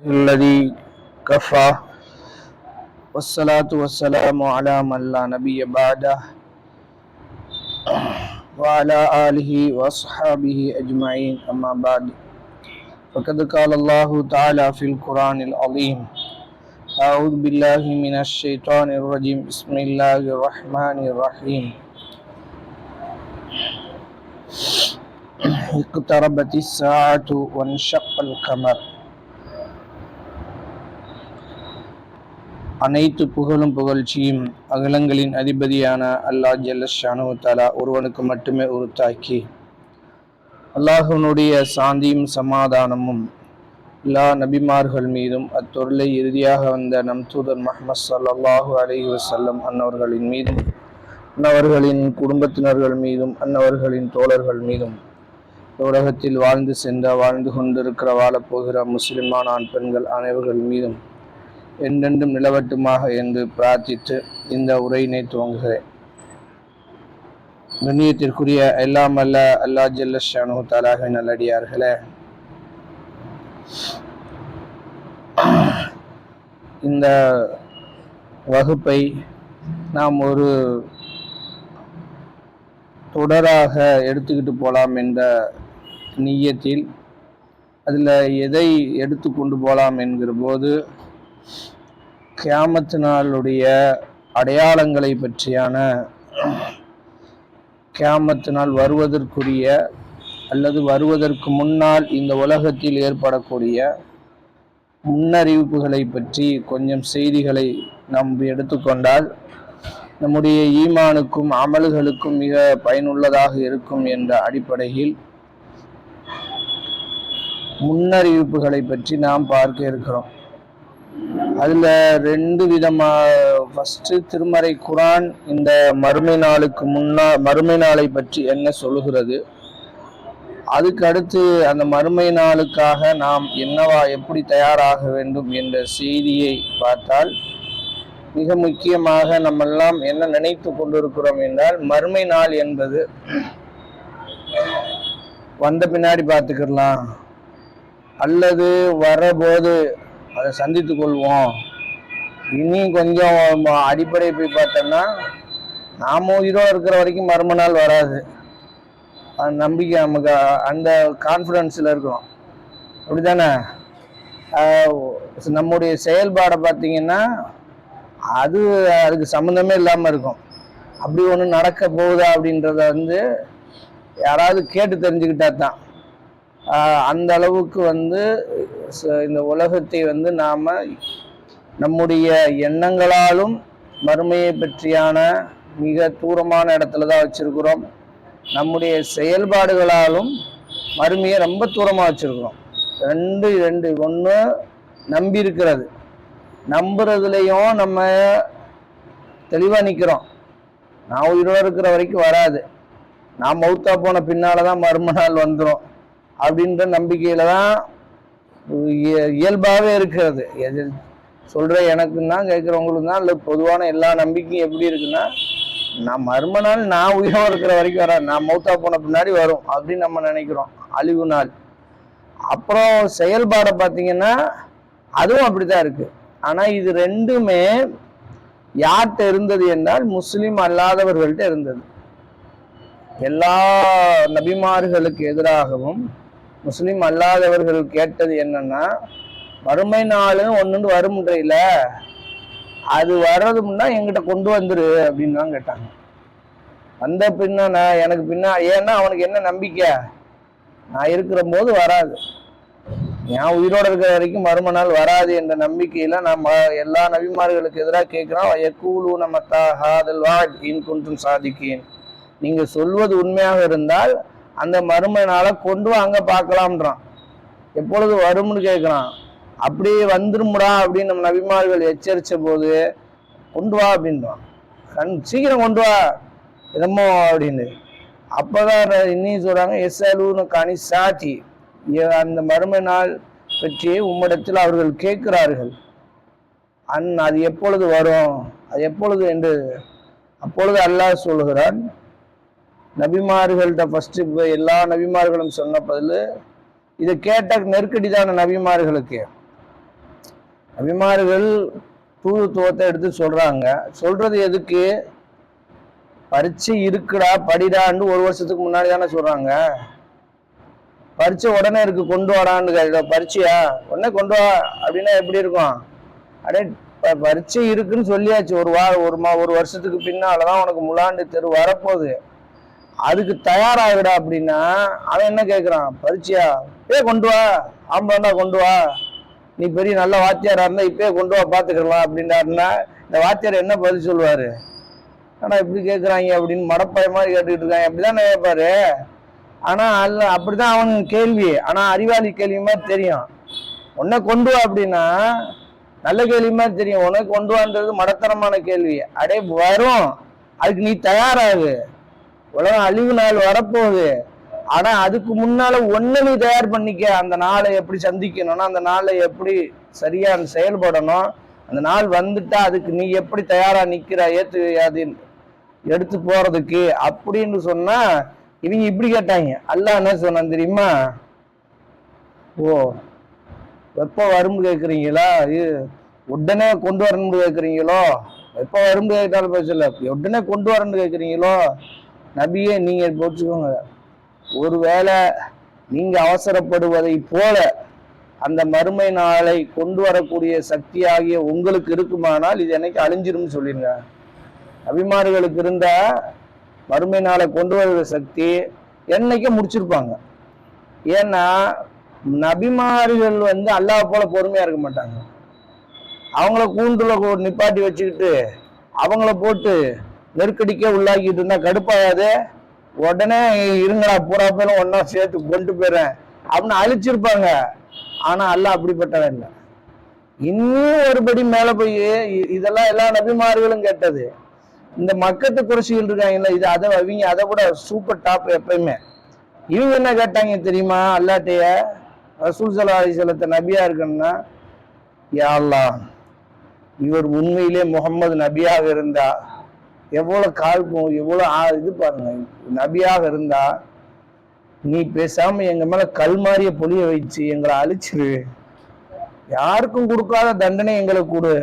الذي كفى والصلاة والسلام على من لا نبي بعده وعلى آله وأصحابه أجمعين أما بعد فقد قال الله تعالى في القرآن العظيم أعوذ بالله من الشيطان الرجيم بسم الله الرحمن الرحيم اقتربت الساعة وانشق القمر. அனைத்து புகழும் புகழ்ச்சியும் அகிலங்களின் அதிபதியான அல்லாஹ் ஜல்லஷானு தஆலா ஒருவனுக்கு மட்டுமே உரித்தாக்கி, அல்லாஹ்வினுடைய சாந்தியும் சமாதானமும் எல்லா நபிமார்கள் மீதும் அத்தொருளை இறுதியாக வந்த நம் தூதர் முஹம்மது ஸல்லல்லாஹு அலைஹி வஸல்லம் அன்னவர்களின் மீதும் அன்னவர்களின் குடும்பத்தினர்கள் மீதும் அன்னவர்களின் தோழர்கள் மீதும் உலகத்தில் வாழ்ந்து கொண்டிருக்கிற வாழப்போகிற முஸ்லிமான ஆண் பெண்கள் அனைவர்கள் மீதும் என்றென்றும் நிலவட்டுமாக என்று பிரார்த்தித்து இந்த உரையினை துவங்குகிறேன். கண்ணியத்திற்குரிய எல்லாம் அல்ல அல்லாஹ் ஜல்லஷானு தஆலாவின் நல்லடியார்களே, இந்த வகுப்பை நாம் ஒரு தொடராக எடுத்துக்கிட்டு போகலாம் என்ற நிய்யத்தில் அதில் எதை எடுத்து கொண்டு போகலாம் என்கிற போது கியாமத் நாளுடைய அடையாளங்களை பற்றியான, கியாமத் நாள் வருவதற்குரிய அல்லது வருவதற்கு முன்னால் இந்த உலகத்தில் ஏற்படக்கூடிய முன்னறிவிப்புகளை பற்றி கொஞ்சம் செய்திகளை நாம் எடுத்துக்கொண்டால் நம்முடைய ஈமானுக்கும் அமல்களுக்கும் மிக பயனுள்ளதாக இருக்கும் என்ற அடிப்படையில் முன்னறிவிப்புகளை பற்றி நாம் பார்க்க இருக்கிறோம். அதில் ரெண்டு ஃபஸ்ட்டு திருமறை குரான் இந்த மறுமை நாளை பற்றி என்ன சொல்லுகிறது, அதுக்கு அடுத்து அந்த மறுமை நாளுக்காக நாம் எப்படி தயாராக வேண்டும் என்ற செய்தியை பார்த்தால், மிக முக்கியமாக நம்மெல்லாம் என்ன நினைத்து கொண்டிருக்கிறோம் என்றால், மறுமை நாள் என்பது வந்த பின்னாடி பார்த்துக்கலாம் அல்லது வரபோது அதை சந்தித்து கொள்வோம். இனியும் கொஞ்சம் அடிப்படை போய் பார்த்தோம்னா, நாம உயிரோடு இருக்கிற வரைக்கும் மர்ம நாள் வராது. அந்த நம்பிக்கை நமக்கு, அந்த கான்ஃபிடென்ஸில் இருக்கிறோம். அப்படி தானே? நம்முடைய செயல்பாடை பார்த்தீங்கன்னா அதுக்கு சம்மந்தமே இல்லாமல் இருக்கும். அப்படி ஒன்று நடக்க போகுதா அப்படின்றத யாராவது கேட்டு தெரிஞ்சுக்கிட்டா தான். அந்த அளவுக்கு இந்த உலகத்தை நாம் நம்முடைய எண்ணங்களாலும் மறுமையை பற்றியான மிக தூரமான இடத்துல தான் வச்சிருக்கிறோம். நம்முடைய செயல்பாடுகளாலும் மறுமையை ரொம்ப தூரமாக வச்சிருக்கிறோம். ஒன்று நம்பி இருக்கிறது, நம்புறதுலையும் நம்ம தெளிவாக நிற்கிறோம். நான் உயிரோடு இருக்கிற வரைக்கும் வராது, நான் மௌத்தா போன பின்னால தான் மர்ம நாள் வந்துடும் அப்படின்ற நம்பிக்கையில தான் இயல்பாகவே இருக்கிறது. எது சொல்கிற எனக்குன்னா கேட்குறவங்களுக்கு தான், இல்லை பொதுவான எல்லா நம்பிக்கையும் எப்படி இருக்குன்னா, நான் மர்ம நாள் நான் உயிரோடு இருக்கிற வரைக்கும் வராது, நான் மௌத்தா போன பின்னாடி வரும் அப்படின்னு நம்ம நினைக்கிறோம், அழிவு நாள். அப்புறம் செயல்பாடை பார்த்தீங்கன்னா அதுவும் அப்படித்தான் இருக்கு. ஆனால் இது ரெண்டுமே யார்கிட்ட இருந்தது என்றால் முஸ்லீம் அல்லாதவர்கள்ட்ட இருந்தது. எல்லா நபிமார்களுக்கு எதிராகவும் முஸ்லீம் அல்லாதவர்கள் கேட்டது என்னன்னா, மறுமை நாளுன்னு ஒன்று வரும்ன்றையில அது வர்றதுன்னா எங்கிட்ட கொண்டு வந்துரு அப்படின்னு தான் கேட்டாங்க. வந்த பின்னா எனக்கு பின்னா, ஏன்னா அவனுக்கு என்ன நம்பிக்கை, நான் இருக்கிற போது வராது, நான் உயிரோடு இருக்கிற வரைக்கும் மறும நாள் வராது என்ற நம்பிக்கையில நம்ம எல்லா நபிமார்களுக்கு எதிராக கேட்கிறோம். யக்கூலூன மத்தா ஹாதல் வஅத் இன் குன்தும் சாதிகீன், நீங்க சொல்வது உண்மையாக இருந்தால் அந்த மறுமை நாளை கொண்டு வாங்க பார்க்கலாம்ன்றான். எப்பொழுது வரும்னு கேட்குறான். அப்படியே வந்துருமுடா அப்படின்னு நம்ம நபிமார்கள் எச்சரித்த போது கொண்டு வா அப்படின்றான். சீக்கிரம் கொண்டு வா என்னமோ அப்படின்னு. அப்போதான் இன்னும் சொல்றாங்க, எஸ்அலூன கனி சாத்தி, அந்த மறுமை நாள் பற்றி உம்மிடத்தில் அவர்கள் கேட்கிறார்கள், அது எப்பொழுது வரும், அது எப்பொழுது என்று. அப்பொழுது அல்லாஹ் சொல்கிறான், நபிமார்கள்ட்ட ஃபர்ஸ்ட் எல்லா நபிமார்களும் சொன்ன பதில் இதை கேட்ட நெருக்கடி தான நபிமார்களுக்கு. நபிமார்கள் தூதுத்துவத்தை எடுத்து சொல்றாங்க. சொல்றது எதுக்கு? பரீட்சை இருக்குடா படிடான்னு ஒரு வருஷத்துக்கு முன்னாடி தானே சொல்றாங்க. பரீட்சை உடனே இருக்கு கொண்டு வாடான்னு, பரீட்சையா உடனே கொண்டு வா அப்படின்னா எப்படி இருக்கும்? அடே பரீட்சை இருக்குன்னு சொல்லியாச்சு. ஒரு வருஷத்துக்கு பின்னாலதான் உனக்கு முலாண்டு தெரு வரப்போகுது, அதுக்கு தயாராகுடா அப்படின்னா அவன் என்ன கேட்குறான்? பரீட்சையா? கொண்டு வா, ஆம்பளா கொண்டு வா, நீ பெரிய நல்ல வாத்தியாரா இருந்தா இப்பயே கொண்டு வா பாத்துக்கலாம் அப்படின்றாருன்னா இந்த வாத்தியார் என்ன பதில் சொல்லுவாரு? ஆனா இப்படி கேட்குறாங்க அப்படின்னு மடப்பாய மாதிரி கேட்டுக்கிட்டு இருக்காங்க அப்படிதான் கேட்பாரு. ஆனா அல்ல அப்படிதான் அவன் கேள்வி. ஆனா அறிவாளி கேள்வி மாதிரி தெரியும். உன்னை கொண்டு வா அப்படின்னா நல்ல கேள்வி மாதிரி தெரியும். உனக்கு கொண்டு வான்றது மடத்தனமான கேள்வி. அடே வரும், அதுக்கு நீ தயாராகு, உலகம் அழிவு நாள் வரப்போகுது. ஆனா அதுக்கு முன்னால ஒன்னு நீ தயார் பண்ணிக்க. அந்த நாளை எப்படி சந்திக்கணும்னா, அந்த நாளை எப்படி சரியா செயல்படணும், அந்த நாள் வந்துட்டா அதுக்கு நீ எப்படி தயாரா நிக்கிற, அது எடுத்து போறதுக்கு அப்படின்னு சொன்னா இவங்க இப்படி கேட்டாங்க. அல்லாஹ் என்ன சொன்னான் தெரியுமா? ஓ எப்ப வரும்பு கேட்குறீங்களா, உடனே கொண்டு வரணும்னு கேட்குறீங்களோ? எப்போ வரும்பு கேட்டாலும் பேசல, உடனே கொண்டு வரணும்னு கேட்குறீங்களோ? நபியே நீங்க போச்சுக்கோங்க, ஒருவேளை நீங்க அவசரப்படுவதை போல அந்த மறுமை நாளை கொண்டு வரக்கூடிய சக்தி ஆகிய உங்களுக்கு இருக்குமானால் இது என்னைக்கு அழிஞ்சிரும்னு சொல்லிருங்க. நபிமார்களுக்கு இருந்த மறுமை நாளை கொண்டு வர சக்தி என்னைக்கு முடிச்சிருப்பாங்க. ஏன்னா நபிமார்கள் அல்லாஹ் போல பொறுமையா இருக்க மாட்டாங்க. அவங்கள கூண்டுல நிப்பாட்டி வச்சுக்கிட்டு அவங்கள போட்டு நெருக்கடிக்க உள்ளாக்கிட்டு இருந்தா கடுப்பாயாது. உடனே இருங்கடா பூரா பேரும் ஒன்னா சேர்த்து கொண்டு போயிடுறேன் அப்படின்னு அழிச்சிருப்பாங்க. ஆனா அல்லாஹ் அப்படிப்பட்டவன் இல்லை. இன்னும் ஒருபடி மேல போய் இதெல்லாம் எல்லா நபிமார்களும் கேட்டது. இந்த மக்கத்து குறைச்சிகள் இருக்காங்கல்ல, இது அதை விட சூப்பர் டாப். எப்பயுமே இவங்க என்ன கேட்டாங்க தெரியுமா? அல்லாட்டைய ரசூல் ஸல்லல்லாஹு அலைஹி வஸல்லம் நபியா இருக்கணும்னா, யா அல்லாஹ் இவர் உண்மையிலே முகம்மது நபியாக இருந்தா எவ்வளவு கால்க்கும் எவ்வளவு இது பாருங்க, நபியாக இருந்தா நீ பேசாம எங்க மேல கல் மாறிய பொழிய வச்சு எங்களை அழிச்சிரு, யாருக்கும் கொடுக்காத தண்டனை எங்களுக்கு கொடு,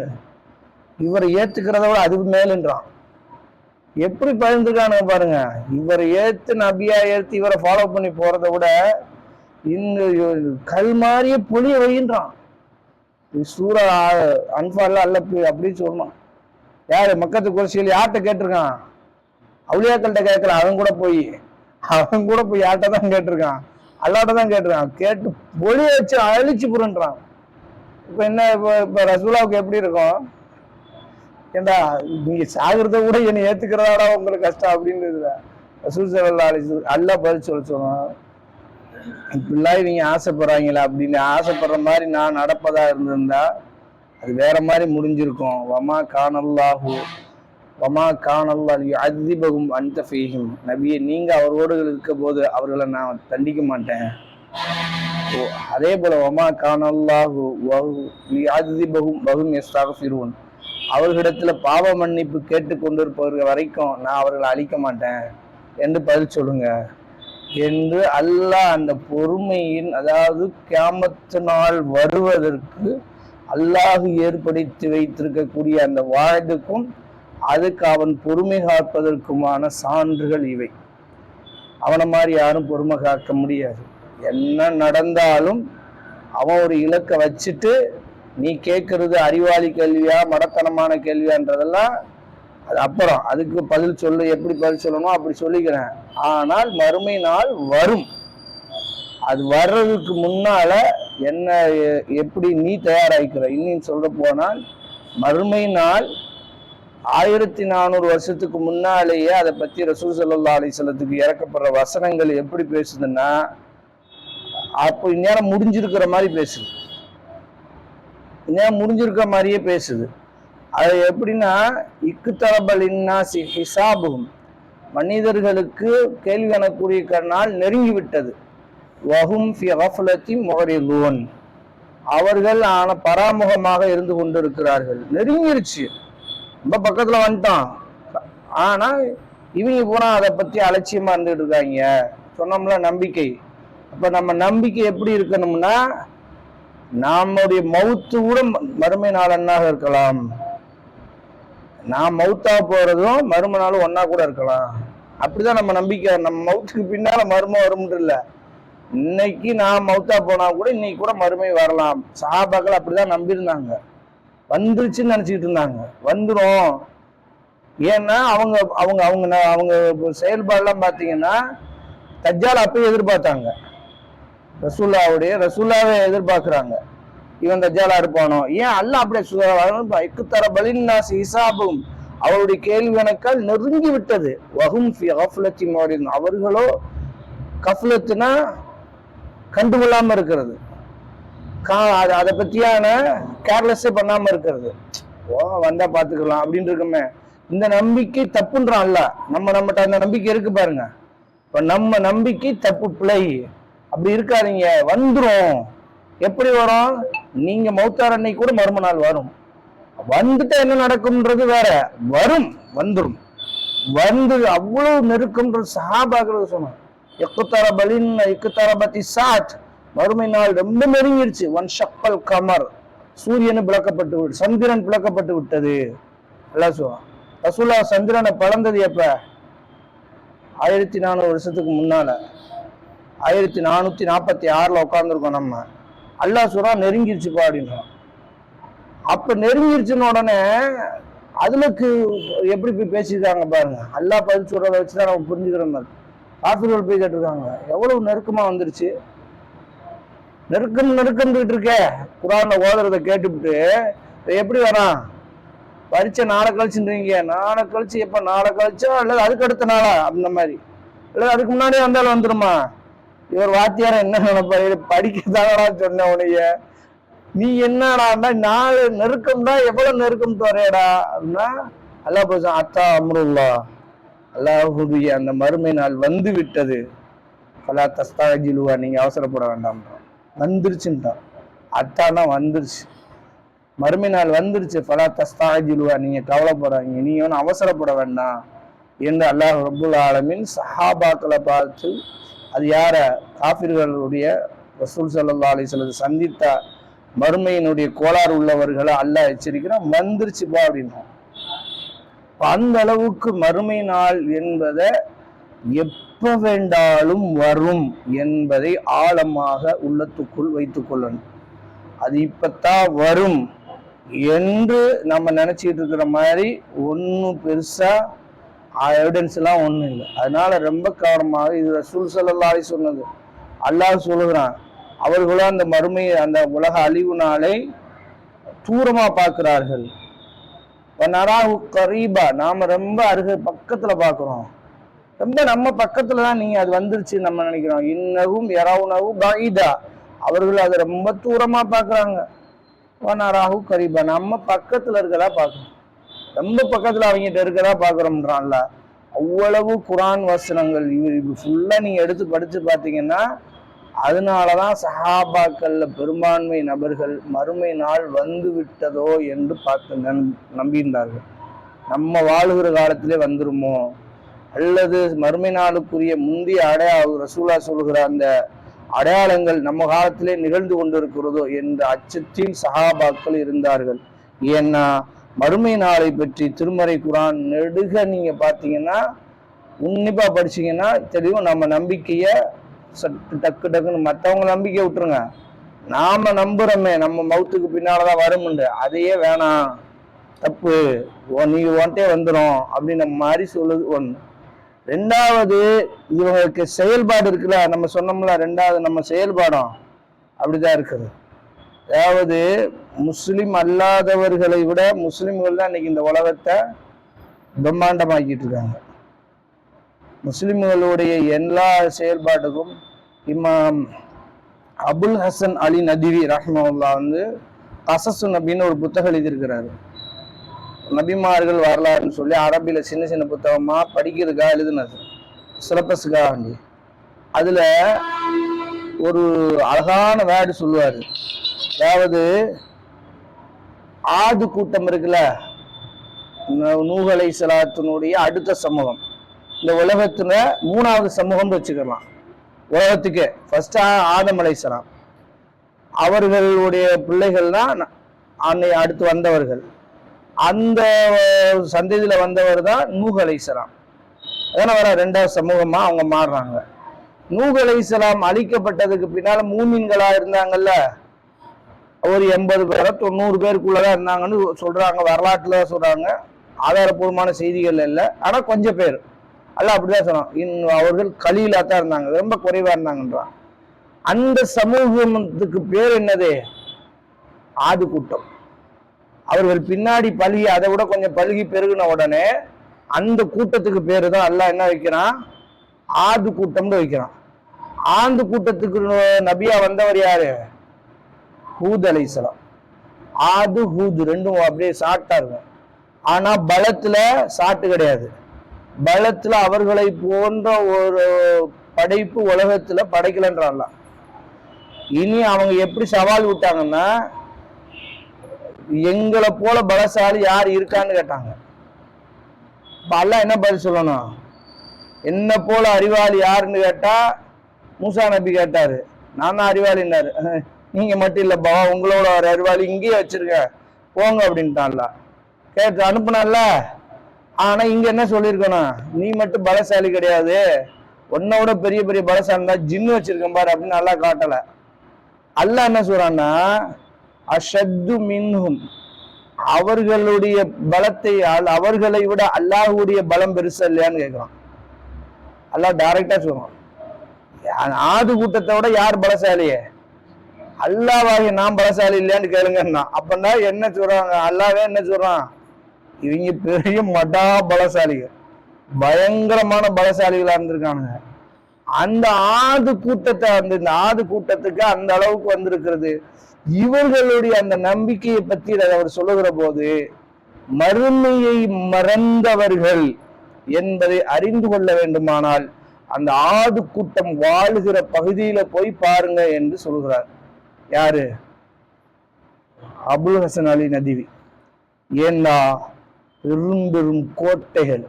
இவரை ஏத்துக்கிறத விட அதுக்கு மேலுன்றான். எப்படி பகிர்ந்துருக்கானுங்க பாருங்க. இவரை ஏத்து நபியா ஏத்து இவரை ஃபாலோ பண்ணி போறதை விட இந்த கல் மாறிய பொழிய வைன்றான். சூரா அன்பால்ல அல்ல அப்படின்னு சொல்லணும். யாரு மக்கத்து குறைச்சிகள் யார்கிட்ட கேட்டிருக்கான்? அவுலியாக்கள்கிட்ட கேட்கல. அவன் கூட போய் யார்கிட்ட தான் கேட்டிருக்கான்? அல்லாட்ட தான் கேட்டிருக்கான். கேட்டு பொழிய வச்சு அழிச்சு புருன்றான். இப்ப என்ன, இப்ப ரசூலாவுக்கு எப்படி இருக்கும்? ஏண்டா நீங்க சாகிறத கூட என்னை ஏத்துக்கிறதாடா உங்களுக்கு கஷ்டம் அப்படின்னு ரசூல் ஸல்லல்லாஹு அலைஹி வஸல்லம் அல்லாஹ் பதில் சொல்லுவான். இப்படிலாம் இவங்க ஆசைப்படுறாங்களா அப்படின்னு ஆசைப்படுற மாதிரி நான் நடப்பதா இருந்திருந்தா அது வேற மாதிரி முடிஞ்சிருக்கும். வமா கானல்லாஹு யுஅذிபஹும் அன்த ஃபீஹிம். நபியே நீங்க அவரோடு இருக்க போது அவர்களை நான் தண்டிக்க மாட்டேன். அதே போல வமா கானல்லாஹு யுஅذிபஹும் வஹும் யஸ்தக்ஃபிரூன். அவர்களிடத்துல பாவ மன்னிப்பு கேட்டு கொண்டிருப்பவர்கள் வரைக்கும் நான் அவர்களை அழிக்க மாட்டேன் என்று பதில் சொல்லுங்க என்று அல்லாஹ் அந்த பொறுமையின், அதாவது கியாமத்து நாள் வருவதற்கு அல்லாஹ் ஏற்படுத்தி வைத்திருக்கக்கூடிய அந்த வாழ்வுக்கும் அதுக்கு அவன் பொறுமை காப்பதற்குமான சான்றுகள் இவை. அவனை மாதிரி யாரும் பொறுமை காக்க முடியாது. என்ன நடந்தாலும் அவன் ஒரு இலக்கை வச்சுட்டு நீ கேட்கறது அறிவாளி கேள்வியா மடத்தனமான கேள்வியான்றதெல்லாம் அது அப்புறம், அதுக்கு பதில் சொல்லு, எப்படி பதில் சொல்லணும் அப்படி சொல்லிக்கிறேன். ஆனால் மறுமை நாள் வரும். அது வர்றதுக்கு முன்னால என்ன எப்படி நீ தயாராகிக்கிற? இன்னும் சொல்ல போனால் மறுமை நாள் 1400 வருஷத்துக்கு முன்னாலேயே அதை பத்தி ரசூல் ஸல்லல்லாஹு அலைஹி வஸல்லத்துக்கு இறக்கப்படுற வசனங்கள் எப்படி பேசுதுன்னா, அப்போ இந்நேரம் முடிஞ்சிருக்கிற மாதிரி பேசுது. இந்நேரம் முடிஞ்சிருக்கிற மாதிரியே பேசுது. அது எப்படின்னா, இக்குத்தரபலின்னாசி ஹிசாபும், மனிதர்களுக்கு கேள்வி கணக்குரிய நாள் நெருங்கி விட்டது. வஹும் ஃபி கஃலத்தி முஅரிதுன், அவர்கள் பராமுகமாக இருந்து கொண்டிருக்கிறார்கள். நெருங்கிருச்சு, ரொம்ப பக்கத்துல வந்துட்டான். ஆனா இவங்க பூரா அதை பத்தி அலட்சியமா இருந்துட்டு இருக்காங்க. சொன்னோம்ல நம்பிக்கை. அப்ப நம்ம நம்பிக்கை எப்படி இருக்கணும்னா, நம்முடைய மவுத்து கூட மறுமை நாள் ஒன்னாக இருக்கலாம். நான் மவுத்தா போறதும் மறுமை நாளும் ஒன்னா கூட இருக்கலாம். அப்படிதான் நம்ம நம்பிக்கை. நம்ம மவுத்துக்கு பின்னால மறுமை வரும்னு இல்லை. இன்னைக்கு நான் மவுத்தா போனா கூட இன்னைக்கு கூட மறுமை வரலாம். சஹாபாக்கள் அப்படிதான் நம்பியிருந்தாங்க. வந்துருச்சுன்னு நினைச்சுக்கிட்டு இருந்தாங்க. வந்துடும். ஏன்னா அவங்க அவங்க அவங்க அவங்க செயல்பாடுலாம் பார்த்தீங்கன்னா தஜ்ஜால் அப்பயே எதிர்பார்த்தாங்க. ரசூல்லாவை எதிர்பார்க்கிறாங்க. இவன் தஜ்ஜாலா இருப்பானோ? ஏன் அல்லாஹ் அப்படியே ஹிசாபும் அவருடைய கேள்வி கணக்கால் நெருங்கி விட்டது. வஹும் ஃபி கஃப்லத்தி முஅரிதுன், அவர்களோ கஃப்லத்துனா கண்டுகொள்ளாம இருக்கிறது, அதை பத்தியான கேர்லெஸ்ஸே பண்ணாம இருக்கிறது. வந்தா பாத்துக்கலாம் அப்படின்னு இருக்குமே. இந்த நம்பிக்கை தப்புன்றான் அல்ல. நம்மகிட்ட அந்த நம்பிக்கை இருக்கு பாருங்க. இப்ப நம்ம நம்பிக்கை தப்பு, பிழை. அப்படி இருக்காதீங்க. வந்துரும். எப்படி வரும்? நீங்க மௌத்தார் அன்னைக்கு கூட மறும நாள் வரும். வந்துட்டு என்ன நடக்கும்ன்றது வேற. வரும், வந்துடும். வந்து அவ்வளவு நெருக்கம்ன்றது சஹாபாக்கள் சொன்னாங்க. மறுமை நாள் ரொம்ப நெருங்கிடுச்சு. ஒன் ஷப்பல் கமர், சூரியனு பிளக்கப்பட்டு விட்டு, சந்திரன் பிளக்கப்பட்டு விட்டது. எல்லாம் சொல்லுவான். ரசூலா சந்திரனை பழந்தது எப்ப? 1400 வருஷத்துக்கு முன்னால. 1446 உட்கார்ந்துருக்கோம் நம்ம. அல்லாஹ் சொல்றா நெருங்கிருச்சுப்பா அப்படின்றான். அப்ப நெருங்கிருச்சுன்னு உடனே அதுலக்கு எப்படி போய் பேசியிருக்காங்க பாருங்க. அல்லாஹ் பதில் சொல்றதை வச்சுதான் நம்ம புரிஞ்சுக்கிற மாதிரி. காஃபிர்கள் போய் கேட்டிருக்காங்க, எவ்வளவு நெருக்கமா வந்துருச்சு. நெருக்கம்ட்டு இருக்கே. குரான்ல ஓதுறத கேட்டுவிட்டு எப்படி வரான்? பரீட்சை நாளை கழிச்சுன்றீங்க. நாளை கழிச்சு எப்ப? நாளை கழிச்சா அல்லது அதுக்கு அடுத்த நாளா? அந்த மாதிரி. அல்லது அதுக்கு முன்னாடியே வந்தாலும் வந்துருமா? இவர் வாத்தியார என்ன நினைப்பாரு? படிக்கதானடா சொன்ன உனைய, நீ என்னடா நாலு நெருக்கம்டா, எவ்வளவு நெருக்கம் வரையடா அப்படின்னா அல்லாஹ் பேச அத்தா அம்ருல்லா, அல்லாஹுடைய அந்த மறுமை நாள் வந்து விட்டது. ஃபலா தஸ்தாஜிலுவா, நீங்க அவசரப்பட வேண்டாம்ன்றான். வந்துருச்சுன்ட்டான். அத்தானா வந்துருச்சு, மறுமை நாள் வந்துருச்சு. ஃபலா தஸ்தாஜிலுவா, நீங்க கவலைப்படாதீங்க, நீங்க ஒன்றும் அவசரப்பட வேண்டாம் என்று அல்லாஹ் ரப்புல் ஆலமீன் சஹாபாக்களை பார்த்து, அது யார? காஃபிர்களுடைய ரசூல் ஸல்லல்லாஹு அலைஹி வஸல்லம் சந்தித்த மறுமையினுடைய கோளாறு உள்ளவர்களை அல்லாஹ் எச்சரிக்கிறான். வந்துருச்சுப்பா அப்படின்னா. அந்த அளவுக்கு மறுமை நாள் என்பதை எப்ப வேண்டாலும் வரும் என்பதை ஆழமாக உள்ளத்துக்குள் வைத்துக் கொள்ளணும். அது இப்பத்தான் வரும் என்று நம்ம நினைச்சிட்டு இருக்கிற மாதிரி ஒன்றும் பெருசா எவிடன்ஸ் எல்லாம் ஒன்றும் இல்லை. அதனால ரொம்ப கவனமாக, இது ரசூல் ஸல்லல்லாஹு அலைஹி சொன்னது. அல்லாஹ் சொல்லுகிறான், அவர்களும் அந்த மறுமை, அந்த உலக அழிவு நாளை தூரமா பார்க்கிறார்கள். நராஹு கரீபா, நாம ரொம்ப பக்கத்துல பாக்குறோம். ரொம்ப நம்ம பக்கத்துலதான் நீங்க அது வந்துருச்சு நம்ம நினைக்கிறோம். இன்னகும் யரவுனஹு பஈதா, அவர்கள் அதை ரொம்ப தூரமா பாக்குறாங்க. நராஹு கரீபா, நம்ம பக்கத்துல இருக்கதா பாக்குறோம். ரொம்ப பக்கத்துல அவங்ககிட்ட இருக்கதா பாக்குறோம்ன்றான்ல. அவ்வளவு குரான் வசனங்கள் இவர் ஃபுல்லா நீங்க எடுத்து படிச்சு பார்த்தீங்கன்னா, அதனாலதான் சஹாபாக்கள்ல பெரும்பான்மை நபர்கள் மறுமை நாள் வந்து விட்டதோ என்று பார்த்து நம்பியிருந்தார்கள். நம்ம வாழுகிற காலத்திலே வந்துருமோ, அல்லது மறுமை நாளுக்குரிய முந்தைய ரசூலா சொல்லுகிற அந்த அடையாளங்கள் நம்ம காலத்திலே நிகழ்ந்து கொண்டிருக்கிறதோ என்ற அச்சத்தில் சஹாபாக்கள் இருந்தார்கள். ஏன்னா மறுமை நாளை பற்றி திருமறை குரான் நெடுக நீங்க பார்த்தீங்கன்னா, உன்னிப்பா படிச்சீங்கன்னா தெரியும். நம்ம நம்பிக்கைய டக்கு டக்குன்னு, மற்றவங்க நம்பிக்கை விட்டுருங்க, நாம நம்புறோமே நம்ம மௌத்துக்கு பின்னாலதான் வரும்ண்டு, அதையே வேணாம், தப்பு, நீங்க ஒன்ட்டே வந்துடும் அப்படின்னு மாதிரி சொல்லுது ஒண்ணு. ரெண்டாவது, இவங்களுக்கு செயல்பாடு இருக்குல்ல, நம்ம சொன்னோம்ல, ரெண்டாவது நம்ம செயல்பாடும் அப்படிதான் இருக்குது. அதாவது முஸ்லிம் அல்லாதவர்களை விட முஸ்லிம்கள் தான் இன்னைக்கு இந்த உலகத்தை பிரம்மாண்டமாக்கிட்டு இருக்காங்க. முஸ்லிம்களுடைய எல்லா செயல்பாட்டுக்கும் இமாம் அபுல் ஹசன் அலி நதிவி ரஹ்மத்துல்லாஹ் கசசு நபின்னு ஒரு புத்தகம் எழுதியிருக்கிறாரு. நபிமார்கள் வரலாறுன்னு சொல்லி அரபியில சின்ன சின்ன புத்தகமா படிக்கிறதுக்காக எழுதுனது, சிலபஸுக்காக வேண்டி. அதுல ஒரு அழகான வேர்டு சொல்லுவாரு. அதாவது ஆது கூட்டம் இருக்குல்ல, நூஹ் அலைஹிஸ்ஸலாத்தினுடைய அடுத்த சமூகம், இந்த உலகத்துல 3வது சமூகம் வச்சுக்கலாம். உலகத்துக்கு ஃபர்ஸ்ட் ஆதம் அலைஹிஸ்ஸலாம், அவர்களுடைய பிள்ளைகள் தான் அன்னை அடுத்து வந்தவர்கள். அந்த சந்ததியில வந்தவர் தான் நூஹ் அலைஹிஸ்ஸலாம். அதனால வர 2வது சமூகமா அவங்க மாறுறாங்க. நூஹ் அலைஹிஸ்ஸலாம் அழிக்கப்பட்டதுக்கு பின்னால மூமின்களா இருந்தாங்கல்ல, ஒரு 80 பேரோ 90 பேருக்குள்ளதான் இருந்தாங்கன்னு சொல்றாங்க, வரலாற்றுல சொல்றாங்க. ஆதாரபூர்வமான செய்திகள் இல்லை, ஆனா கொஞ்சம் பேர் அல்ல அப்படிதான் சொன்னான். அவர்கள் கலீலா தான் இருந்தாங்க, ரொம்ப குறைவா இருந்தாங்கன்றான். அந்த சமூகத்துக்கு பேர் என்னது? ஆது கூட்டம். அவர்கள் பின்னாடி பழுகி, அதை விட கொஞ்சம் பழுகி பெருகின உடனே அந்த கூட்டத்துக்கு பேரு தான் அல்லாஹ் என்ன வைக்கிறான்? ஆது கூட்டம்னு வைக்கிறான். ஆந்து கூட்டத்துக்கு நபியா வந்தவர் யாரு? ஹூத் அலைஹிஸ்ஸலாம். ஆது ஹூத் ரெண்டும் அப்படியே சாட்டா இருக்கும். ஆனா பலத்துல சாட்டு கிடையாது. பலத்துல அவர்களை போன்ற ஒரு படைப்பு உலகத்துல படைக்கலன்றான். இனி அவங்க எப்படி சவால் விட்டாங்கன்னா, எங்களை போல பலசாலி யார் இருக்கான்னு கேட்டாங்க. அல்லாஹ் என்ன பதில் சொல்லணும்? என்ன போல அறிவாளி யாருன்னு கேட்டா மூசா நபி கேட்டாரு, நான் தான் அறிவாளின்னாரு. நீங்க மட்டும் இல்லப்பா, உங்களோட ஒரு அறிவாளி இங்கேயே வச்சிருக்க போங்க அப்படின்ட்டான்ல. கேட்டு அனுப்புனால. ஆனா இங்க என்ன சொல்லியிருக்கணும்? நீ மட்டும் பலசாலி கிடையாது, உன்னோட பெரிய பெரிய பலசாலி தான் ஜின்னு வச்சிருக்கேன் பாரு அப்படின்னு நல்லா காட்டல. அல்லாஹ் என்ன சொல்றான்னா, அஷத்து மின்ஹும், அவர்களுடைய பலத்தை அவர்களை விட அல்லாஹ்வுடைய பலம் பெருசா இல்லையான்னு கேட்கிறான். அல்லாஹ் டைரக்டா சொல்றான், ஆது கூட்டத்தை விட யார் பலசாலியே? அல்லாஹ்வாகிய நான் பலசாலி இல்லையான்னு கேளுங்கன்னா. அப்பன்னா என்ன சொல்றாங்க? அல்லாவே என்ன சொல்றான்? இவங்க பெரிய மடா பலசாலிகள், பயங்கரமான பலசாலிகளா இருந்திருக்கானுங்க. அந்த ஆது கூட்டத்தை இந்த ஆது கூட்டத்துக்கு அந்த அளவுக்கு வந்திருக்கிறது. இவர்களுடைய அந்த நம்பிக்கையை பற்றி அவர் சொல்லுகிற போது, மறுமையை மறந்தவர்கள் என்பதை அறிந்து கொள்ள வேண்டுமானால் அந்த ஆது கூட்டம் வாழுகிற பகுதியில போய் பாருங்க என்று சொல்கிறார். யாரு? அபுல் ஹசன் அலி நதிவி. ஏன்னா பெரும் பெரும் கோட்டைகள்,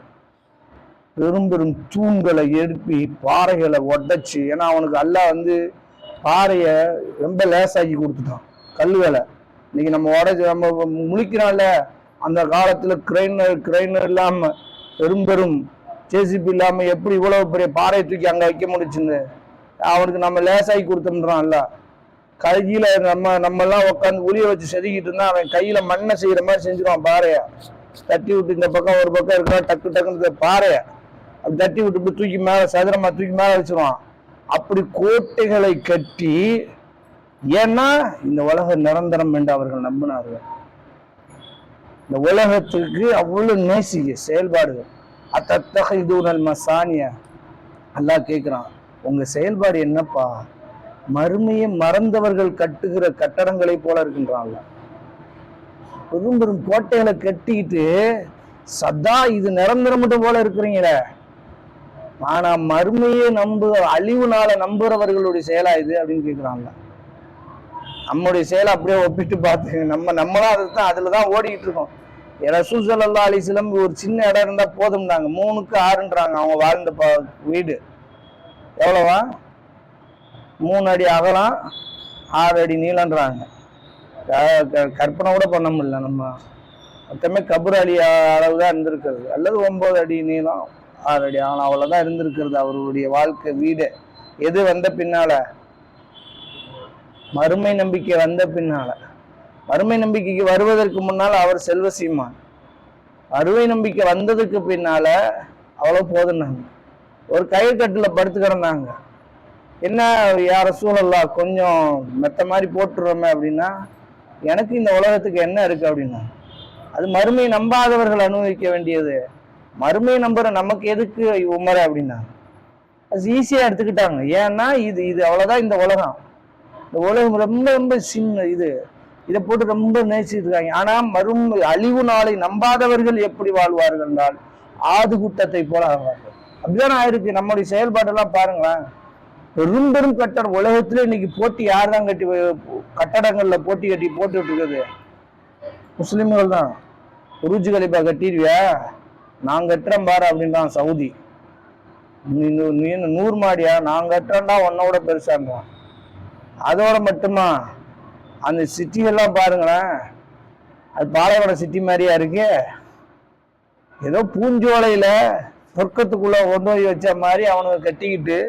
பெரும் பெரும் தூண்களை எழுப்பி பாறைகளை உடைச்சு, ஏன்னா அவனுக்கு அல்லாஹ் பாறைய ரொம்ப லேசாக்கி கொடுத்துட்டான். கல்லுகளை இன்னைக்கு நம்ம உடைச்சு நம்ம முழிக்கிறான்ல, அந்த காலத்துல கிரைனர் இல்லாம பெரும் பெரும் ஜேசிபி இல்லாம எப்படி இவ்வளவு பெரிய பாறையை தூக்கி அங்க வைக்க முடிச்சுன்னு அவனுக்கு நம்ம லேசாக்கி கொடுத்தோம்ன்றான்ல. கையில நம்ம எல்லாம் உட்காந்து உளிய வச்சு செதுக்கிட்டு இருந்தா அவன் கையில மண்ணை செய்யற மாதிரி செஞ்சிருவான். பாறைய தட்டி விட்டு இந்த பக்கம் ஒரு பக்கம் இருக்கா, டக்கு டக்குன்னு பாறைய அப்படி தட்டி விட்டு தூக்கி மேல சதுரமா தூக்கி மேல வச்சிருவான். அப்படி கோட்டைகளை கட்டி, ஏன்னா இந்த உலகம் நிரந்தரம் என்று அவர்கள் நம்பினார்கள். இந்த உலகத்துக்கு அவ்வளவு நேசிக்க செயல்பாடுகள். அத்தத்தகைதூனல் மசானிய அல்லாஹ் கேட்கிறான், உங்க செயல்பாடு என்னப்பா? மறுமையை மறந்தவர்கள் கட்டுகிற கட்டடங்களை போல இருக்கின்றான்ல. பெரும் பெரும் கோட்டைகளை கட்டிக்கிட்டு சதா இது நிரந்தரம் மட்டும் போல இருக்கிறீங்களே, ஆனா மறுமையை அழிவுனால நம்புறவர்களுடைய செயலா இது அப்படின்னு கேட்கிறான்ல. நம்முடைய செயலை அப்படியே ஒப்பிட்டு பார்த்து நம்மளும் அதுதான் அதுலதான் ஓடிக்கிட்டு இருக்கோம். ரசூல் ஸல்லல்லாஹு அலைஹி வஸல்லம் ஒரு சின்ன இடம் இருந்தா போதும்னாங்க, 3க்கு 6ன்றாங்க. அவங்க வாழ்ந்த வீடு எவ்வளவா? 3 அடி அகலம், 6 அடி நீளன்றாங்க. கற்பனை கூட பண்ண முடியல. நம்ம மொத்தமே கபர் அடி அளவு தான் இருந்திருக்கிறது, அல்லது 9 அடி நீளம் 6 அடி அகலம், அவ்வளவுதான் இருந்திருக்கிறது அவருடைய வாழ்க்கை வீடு. எது வந்த பின்னால? மறுமை நம்பிக்கை வந்த பின்னால. மறுமை நம்பிக்கைக்கு வருவதற்கு முன்னால் அவர் செல்வ சீமான். அறுவை நம்பிக்கை வந்ததுக்கு பின்னால அவ்வளவு போதுன்னாங்க. ஒரு கயிற்கட்டுல படுத்து கிடந்தாங்க. என்ன யார சூழல்லா கொஞ்சம் மெத்த மாதிரி போட்டுறோமே அப்படின்னா, எனக்கு இந்த உலகத்துக்கு என்ன இருக்கு அப்படின்னா, அது மறுமை நம்பாதவர்கள் அனுபவிக்க வேண்டியது. மறுமை நம்புற நமக்கு எதுக்கு உமர அப்படின்னா, அது ஈஸியா எடுத்துக்கிட்டாங்க. ஏன்னா இது அவ்வளவுதான் இந்த உலகம். இந்த உலகம் ரொம்ப ரொம்ப சின்ன இதை போட்டு ரொம்ப நேசிட்டு இருக்காங்க. ஆனா அழிவு நாளை நம்பாதவர்கள் எப்படி வாழ்வார்கள் என்றால் ஆது கூட்டத்தை போல ஆவார்கள். அப்படிதான் ஆயிருக்கு. நம்முடைய செயல்பாடெல்லாம் பாருங்களேன். பெரும் பெரும் கட்டடம் உலகத்துல இன்னைக்கு போட்டி யார் தான் கட்டி கட்டடங்கள்ல போட்டி கட்டி போட்டுட்டு இருக்குது? முஸ்லிம்கள் தான். புர்ஜ் கலிஃபா கட்டிடுவியா? நான் கட்டுறேன் பாரு அப்படின்றான் சவுதி. 100 மாடியா? நான் கட்டுறேன்டா உன்னோட பெருசான்றான். அதோட மட்டுமா அந்த சிட்டிகள்லாம் பாருங்களேன், அது பாலைவன சிட்டி மாதிரியா இருக்கு. ஏதோ பூஞ்சோலையில சொர்க்கத்துக்குள்ள கொண்டு போய் வச்ச மாதிரி அவனுங்க கட்டிக்கிட்டு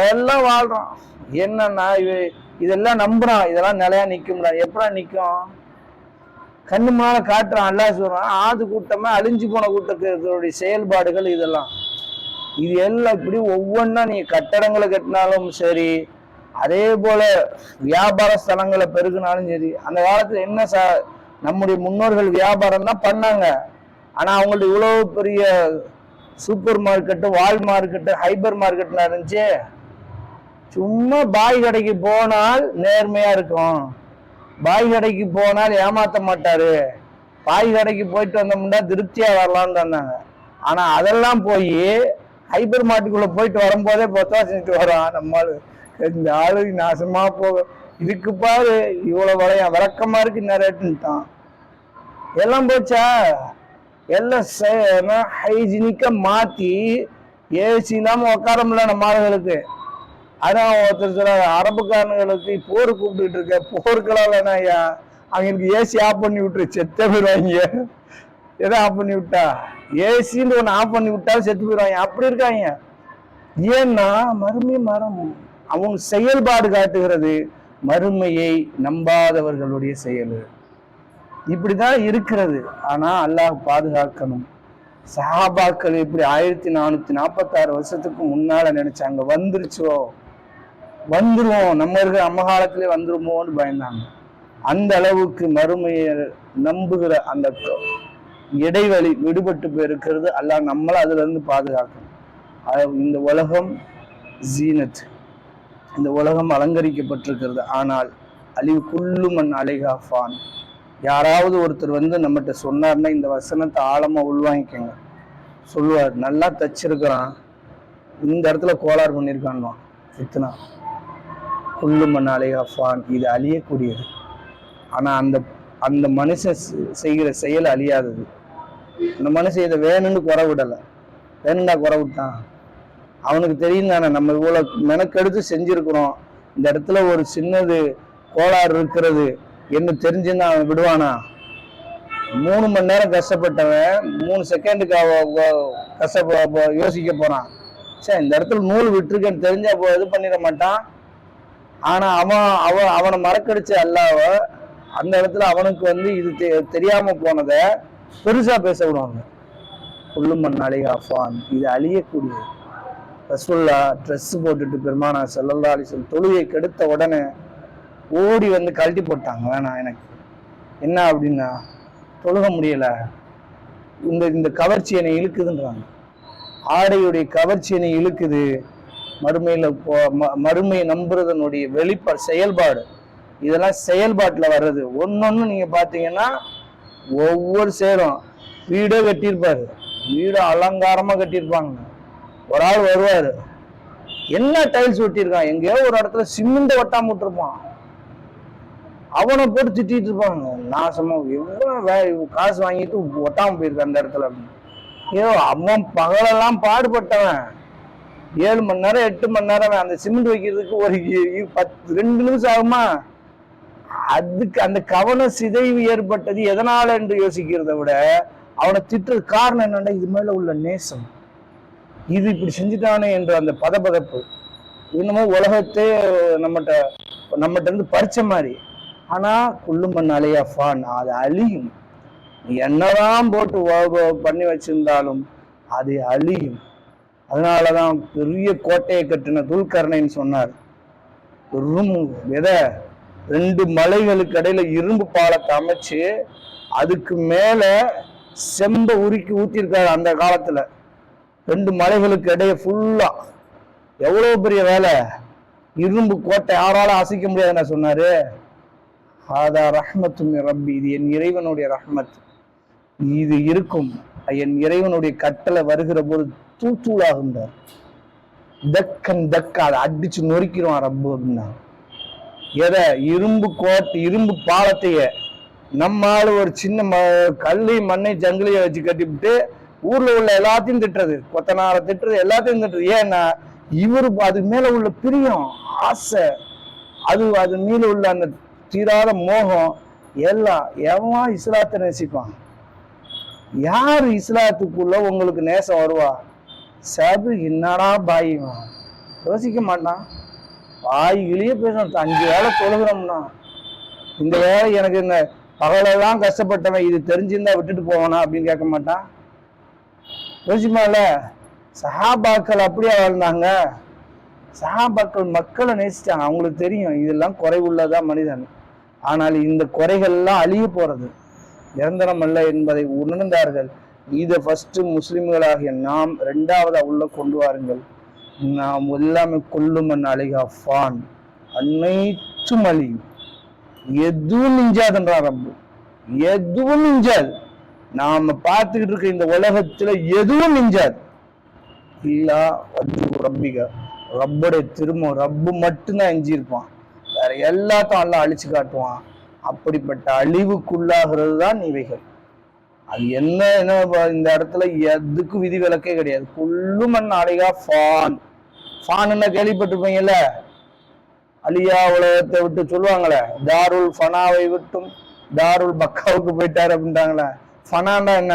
எல்லாம் வாழ்றான். என்னன்னா இதெல்லாம் நம்புறான், இதெல்லாம் நிலையா நிக்கும்டா. எப்படா நிக்கும்? கண்ணு முன்னால காட்டுறான். அல்லா சொல்றான், ஆது கூட்டமா அழிஞ்சு போன கூட்டத்தினுடைய செயல்பாடுகள் இதெல்லாம். இது எல்லாம் இப்படி ஒவ்வொன்றா நீ கட்டடங்களை கட்டினாலும் சரி, அதே போல வியாபார ஸ்தலங்களை பெருகினாலும் சரி. அந்த காலத்துல என்ன நம்முடைய முன்னோர்கள் வியாபாரம் தான் பண்ணாங்க. ஆனா அவங்கள்ட்ட இவ்வளவு பெரிய சூப்பர் மார்க்கெட்டு, வால் மார்க்கெட்டு, ஹைப்பர் மார்க்கெட்லாம் இருந்துச்சு. சும்மா பாய் கடைக்கு போனால் நேர்மையா இருக்கும், பாய் கடைக்கு போனால் ஏமாத்த மாட்டாரு, பாய் கடைக்கு போயிட்டு வந்தோம்னா திருப்தியா வரலாம்னு தந்தாங்க. ஆனா அதெல்லாம் போய் ஹைப்பர் மார்க்கெட்டுக்குள்ள போயிட்டு வரும்போதே பொத்தா செஞ்சுட்டு வரோம். நம்மளு இந்த ஆளு நாசமா போக, இதுக்கு பாரு இவ்வளவு விளக்கமா இருக்கு இந்த ரேட்டுன்ட்டான். எல்லாம் போச்சா? எல்லாம் ஹைஜீனிக்கா மாத்தி ஏசி இல்லாம உட்கார முடியல நம்ம ஆளுகளுக்கு. அதான் ஒருத்தர் சொல்றாரு, அரபுக்காரனுங்களுக்கு போர் கூப்பிட்டு இருக்க, போருக்கெல்லாம் வேணாயா, அவங்களுக்கு ஏசி ஆஃப் பண்ணி விட்டுரு, செத்த போயிடுவாங்க. எதை ஆஃப் பண்ணி விட்டா? ஏசின்னு ஒன்று ஆஃப் பண்ணி விட்டாலும் செத்து போயிடுவாங்க. அப்படி இருக்காங்க. ஏன்னா மறுமை மரம் அவங்க செயல்பாடு காட்டுகிறது மறுமையை நம்பாதவர்களுடைய செயல். இப்படிதான் இருக்கிறது. ஆனா அல்லாஹ் பாதுகாக்கணும். சஹாபாக்கள் இப்படி 1446 வருஷத்துக்கு முன்னால நினைச்சாங்க, வந்துருச்சோ வந்துருவோம், நம்ம இருக்கிற நம்ம காலத்திலே வந்துருமோன்னு பயந்தாங்க. அந்த அளவுக்கு மறுமையை நம்புகிற அந்த இடைவெளி விடுபட்டு போயிருக்கிறது. அல்லாஹ் நம்மளை அதுல இருந்து பாதுகாக்கணும். இந்த உலகம் ஜீனத், இந்த உலகம் அலங்கரிக்கப்பட்டிருக்கிறது. ஆனால் அழிவு குல்லு மண் அலைகாஃபான். யாராவது ஒருத்தர் வந்து நம்மகிட்ட சொன்னார்னா இந்த வசனத்தை ஆழமா உள்வாங்கிக்கங்க. சொல்லுவார், நல்லா தச்சிருக்கிறான், இந்த இடத்துல கோளாறு பண்ணியிருக்கான், ஃபித்னா. குல்லு மண் அலைகாஃபான், இது அழியக்கூடியது. ஆனா அந்த அந்த மனுஷன் செய்கிற செயல் அழியாதது. அந்த மனுஷன் இதை வேணும்னு குறை விடலை. வேணும்டா குறை விட்டான், அவனுக்கு தெரியும் தானே நம்ம இவ்வளவு மெனக்கெடுத்து செஞ்சிருக்கிறோம், இந்த இடத்துல ஒரு சின்னது கோளாறு இருக்கிறது என்ன தெரிஞ்சுன்னா அவன் விடுவானா? 3 மணி நேரம் கஷ்டப்பட்டவன் 3 செகண்டுக்கு யோசிக்க போறான். சரி, இந்த இடத்துல நூல் விட்டுருக்கேன்னு தெரிஞ்சா இது பண்ணிட மாட்டான். ஆனா அவனை மறக்கடிச்சு அல்லாவ அந்த இடத்துல அவனுக்கு வந்து இது தெரியாம போனத பெருசா பேச விடுவாங்க. குல்லுமன் அலைகாஃபான், இது அழியக்கூடியது. ரசூல்லா ட்ரெஸ் போட்டுட்டு பெருமானா ஸல்லல்லாஹு அலைஹி வஸல்லம் தொழுகை கெடுத்த உடனே ஓடி வந்து கழட்டி போட்டாங்க. வேணாம், எனக்கு என்ன அப்படின்னா தொழுக முடியல, இந்த கவர்ச்சி என்னை இழுக்குதுன்றாங்க. ஆடையுடைய கவர்ச்சி என்னை இழுக்குது. மறுமையை நம்புறதனுடைய வெளிப்பாடு செயல்பாடு, இதெல்லாம் செயல்பாட்டில் வர்றது. ஒன்னொன்னு நீங்க பாத்தீங்கன்னா ஒவ்வொரு செயலும் வீடே கட்டியிருப்பாரு, வீடு அலங்காரமா கட்டியிருப்பாங்க. ஒரு ஆள் வருவாரு, என்ன டைல்ஸ் ஒட்டியிருக்கான், எங்கேயோ ஒரு இடத்துல சிமெண்ட ஒட்டாம விட்டுருப்பான், அவனை போட்டு திட்டிட்டு இருப்பாங்க. நாசமா எவ்வளவு காசு வாங்கிட்டு ஒட்டாம போயிருக்கான் அந்த இடத்துல அப்படின்னு. ஐயோ, அவன் பகலெல்லாம் பாடுபட்டவன், 7 மணி நேரம் 8 மணி நேரம் அந்த சிமெண்ட் வைக்கிறதுக்கு ஒரு 2 நிமிஷம் ஆகுமா? அதுக்கு அந்த கவன சிதைவு ஏற்பட்டது எதனால என்று யோசிக்கிறத விட அவனை திட்டுறது காரணம் என்னன்னா இது மேல உள்ள நேசம், இது இப்படி செஞ்சுட்டானே என்ற அந்த பதப்பதப்பு. இன்னமும் உலகத்தை நம்மகிட்ட இருந்து பறிச்ச மாதிரி. ஆனா குல்லுமன் அலையாஃபான், அது அழியும். என்னதான் போட்டு பண்ணி வச்சிருந்தாலும் அது அழியும். அதனாலதான் பெரிய கோட்டையை கட்டின துல்கர்ணைன்னு சொன்னார், பெரும் விதை 2 மலைகளுக்கு இடையில இரும்பு பாலத்தை அமைச்சு அதுக்கு மேல செம்ப உருக்கி ஊத்திருக்காரு. அந்த காலத்துல 2 மலைகளுக்கு இடையே ஃபுல்லா எவ்வளவு பெரிய வேலை, இரும்பு கோட்டை யாரால அசைக்க முடியாதுன்னு சொன்னாரு. ஹாதா ரஹ்மத்தும் ரப்பி, இது என் இறைவனுடைய ரஹ்மத், இது இருக்கும். என் இறைவனுடைய கட்டளை வருகிற போது தூளாகுண்டார், தக்கன் தக்க அதை அடிச்சு நொறுக்கிடுவான் ரப்பு அப்படின்னா. எதை? இரும்பு பாலத்தைய நம்மால ஒரு சின்ன கல்லி மண்ணை ஜங்கிலியை வச்சு கட்டிவிட்டு ஊர்ல உள்ள எல்லாத்தையும் திட்டுறது, கொத்தனார திட்டுறது, எல்லாத்தையும் திட்டுறது. ஏன்னா இவரு அது மேல உள்ள பிரியம், ஆசை, அது மேல உள்ள அந்த தீராத மோகம் எல்லாம். எவன் இஸ்லாத்தை நேசிப்பான்? யார் இஸ்லாத்துக்குள்ள உங்களுக்கு நேசம் வருவா? சபு என்னடா பாயிவான் யோசிக்க மாட்டான். பாய்கிலேயே பேசணும். 5 வேளை தொழுகிறோம்னா இந்த வேலை எனக்கு இந்த பகலெல்லாம் கஷ்டப்பட்டவன் இது தெரிஞ்சிருந்தா விட்டுட்டு போவானா அப்படின்னு கேட்க மாட்டான். யோசிப்பான்ல. சஹாபாக்கள் அப்படியே வாழ்ந்தாங்க. சஹாபாக்கள் மக்களை நேசிச்சாங்க. அவங்களுக்கு தெரியும் இதெல்லாம் குறைவுள்ளதா மனிதன், ஆனால் இந்த குறைகள்லாம் அழிய போறது நிரந்தரம் அல்ல என்பதை உணர்ந்தார்கள். இதை ஃபர்ஸ்ட் முஸ்லிம்களாகிய நாம் 2வது உள்ள கொண்டு வாருங்கள். நாம் எல்லாமே கொல்லுமன் அழகா ஃபான், அனைத்தும் அழியும், எதுவும் மிஞ்சாதுன்றான் ரப்பு. எதுவும் மிஞ்சாது. நாம பார்த்துக்கிட்டு இருக்க இந்த உலகத்துல எதுவும் மிஞ்சாது. இல்லா ரப்பிக, ரப்போடைய திரும்ப ரப்பு மட்டும்தான் எஞ்சிருப்பான். வேற எல்லாத்தையும் எல்லாம் அழிச்சு காட்டுவான். அப்படிப்பட்ட அழிவுக்குள்ளாகிறது தான் இவைகள். அது என்ன இந்த இடத்துல எதுக்கு விதி விலக்கே கிடையாது. குல்லுமன் அழகா ஃபான். ஃபான் என்ன கேள்விப்பட்டிருப்பீங்கல்ல? அலியா உலகத்தை விட்டு சொல்லுவாங்களே, தாருல் ஃபனாவை விட்டும் தாருல் பக்காவுக்கு போயிட்டாரு அப்படின்ட்டாங்களே. ஃபனாண்டா என்ன?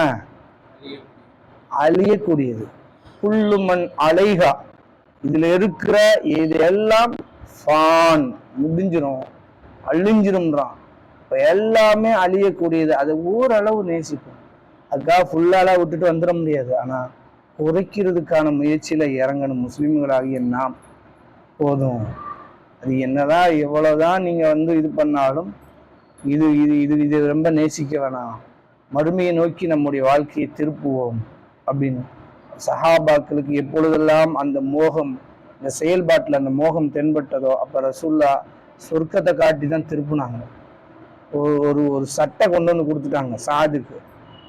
அழியக்கூடியது. குல்லுமன் அலைகா, இதுல இருக்கிற இது எல்லாம் ஃபான், முடிஞ்சிரும், அழிஞ்சிரும்ன்றான். இப்ப எல்லாமே அழியக்கூடியது. அதை ஓரளவு நேசிப்போம். அதுக்காக ஃபுல்லாலாம் விட்டுட்டு வந்துட முடியாது. ஆனா குறைக்கிறதுக்கான முயற்சியில இறங்கணும் முஸ்லிம்களாகிய நாம். போதும், அது என்னதான் எவ்வளவுதான் நீங்க இது பண்ணாலும் இது இது இது இது ரொம்ப நேசிக்க வேணாம். மறுமையை நோக்கி நம்முடைய வாழ்க்கையை திருப்புவோம் அப்படின்னு. சஹாபாக்களுக்கு எப்பொழுதெல்லாம் அந்த மோகம், இந்த செயல்பாட்டில் அந்த மோகம் தென்பட்டதோ அப்ப ரசூல்லா சொர்க்கத்தை காட்டி தான் திருப்புனாங்க. ஒரு சட்டை கொண்டு வந்து கொடுத்துட்டாங்க சாதுக்கு.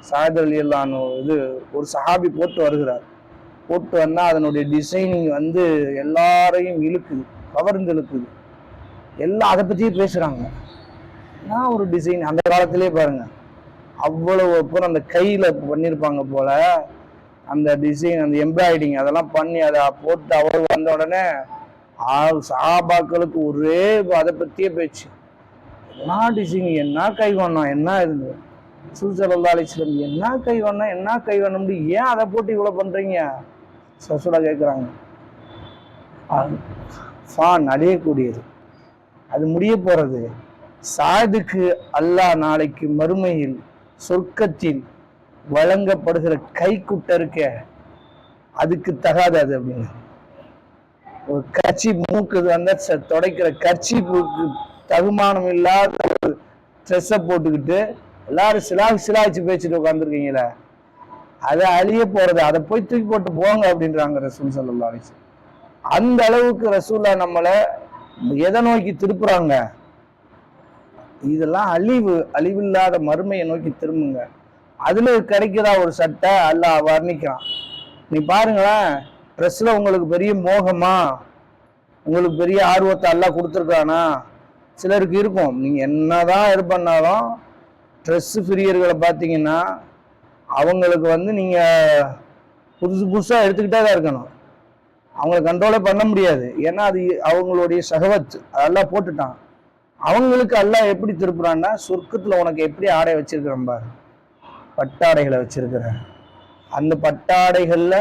சாது அலியல்லான்னு ஒரு சஹாபி போட்டு வருகிறார். போட்டு வந்தா அதனுடைய டிசைனிங் எல்லாரையும் இழுக்குது, கவர்ந்து இழுக்குது. எல்லாம் அதை பத்தியே பேசுறாங்க. நான் ஒரு டிசைன் அந்த காலத்திலே பாருங்க, அவ்வளவு அப்புறம் அந்த கையில பண்ணியிருப்பாங்க போல அந்த டிசைன், அந்த எம்ப்ராய்டிங் அதெல்லாம் பண்ணி அதை போட்டு அவர் வந்த உடனே சஹாபாக்களுக்கு ஒரே அதை பத்தியே பேச்சு. என்ன டிசைன், என்ன கை வண்ணம், என்ன இருந்தது ஸல்லல்லாஹு அலைஹி வஸல்லம், என்ன கை வண்ணம், என்ன கை வண்ணம், ஏன் அதை போட்டு இவ்வளவு பண்றீங்க ரசூலா கேட்குறாங்க. ஃபான் அழியக்கூடியது, அது முடிய போறது. சாதுக்கு அல்லாஹ் நாளைக்கு மறுமையில் சொர்க்கத்தில் வழங்கப்படுகிற கை குட்டை இருக்க, அதுக்கு தகாது அது அப்படின்னு. ஒரு கட்சி மூக்கு துடைக்கிற கர்ச்சீப்புக்கு தகுமானம் இல்லாத ட்ரெஸ்ஸை போட்டுக்கிட்டு எல்லாரும் சிலாய்ச்சி பேச்சுட்டு உட்காந்துருக்கீங்களே, அதை அழிய போறது. அதை போய் தூக்கி போட்டு போங்க அப்படின்றாங்க ரசூல் ஸல்லல்லாஹு அலைஹி வஸல்லம். அந்த அளவுக்கு ரசூல்லா நம்மளை எதை நோக்கி திருப்புறாங்க? இதெல்லாம் அழிவில்லாத மறுமையை நோக்கி திரும்புங்க. அதுல கிடைக்கிறா ஒரு சட்டை அல்லாஹ் வர்ணிக்கிறான். நீ பாருங்களேன், ட்ரெஸ்ல உங்களுக்கு பெரிய மோகமா, உங்களுக்கு பெரிய ஆர்வத்தை அல்லாஹ் கொடுத்துருக்கானா? சிலருக்கு இருக்கும். நீங்க என்னதான் இது பண்ணாலும் ட்ரெஸ் பிரியர்களை பார்த்தீங்கன்னா அவங்களுக்கு நீங்க புதுசா எடுத்துக்கிட்டே தான் இருக்கணும். அவங்களை கண்ட்ரோலே பண்ண முடியாது. ஏன்னா அது அவங்களுடைய ஷஹவத், அதெல்லாம் போட்டுட்டான். அவங்களுக்கு அல்லாஹ் எப்படி திருப்புறான்னா, சொர்க்கத்துல உனக்கு எப்படி ஆடை வச்சிருக்கிறேன் பாரு, பட்டாடைகளை வச்சிருக்கிற. அந்த பட்டாடைகள்ல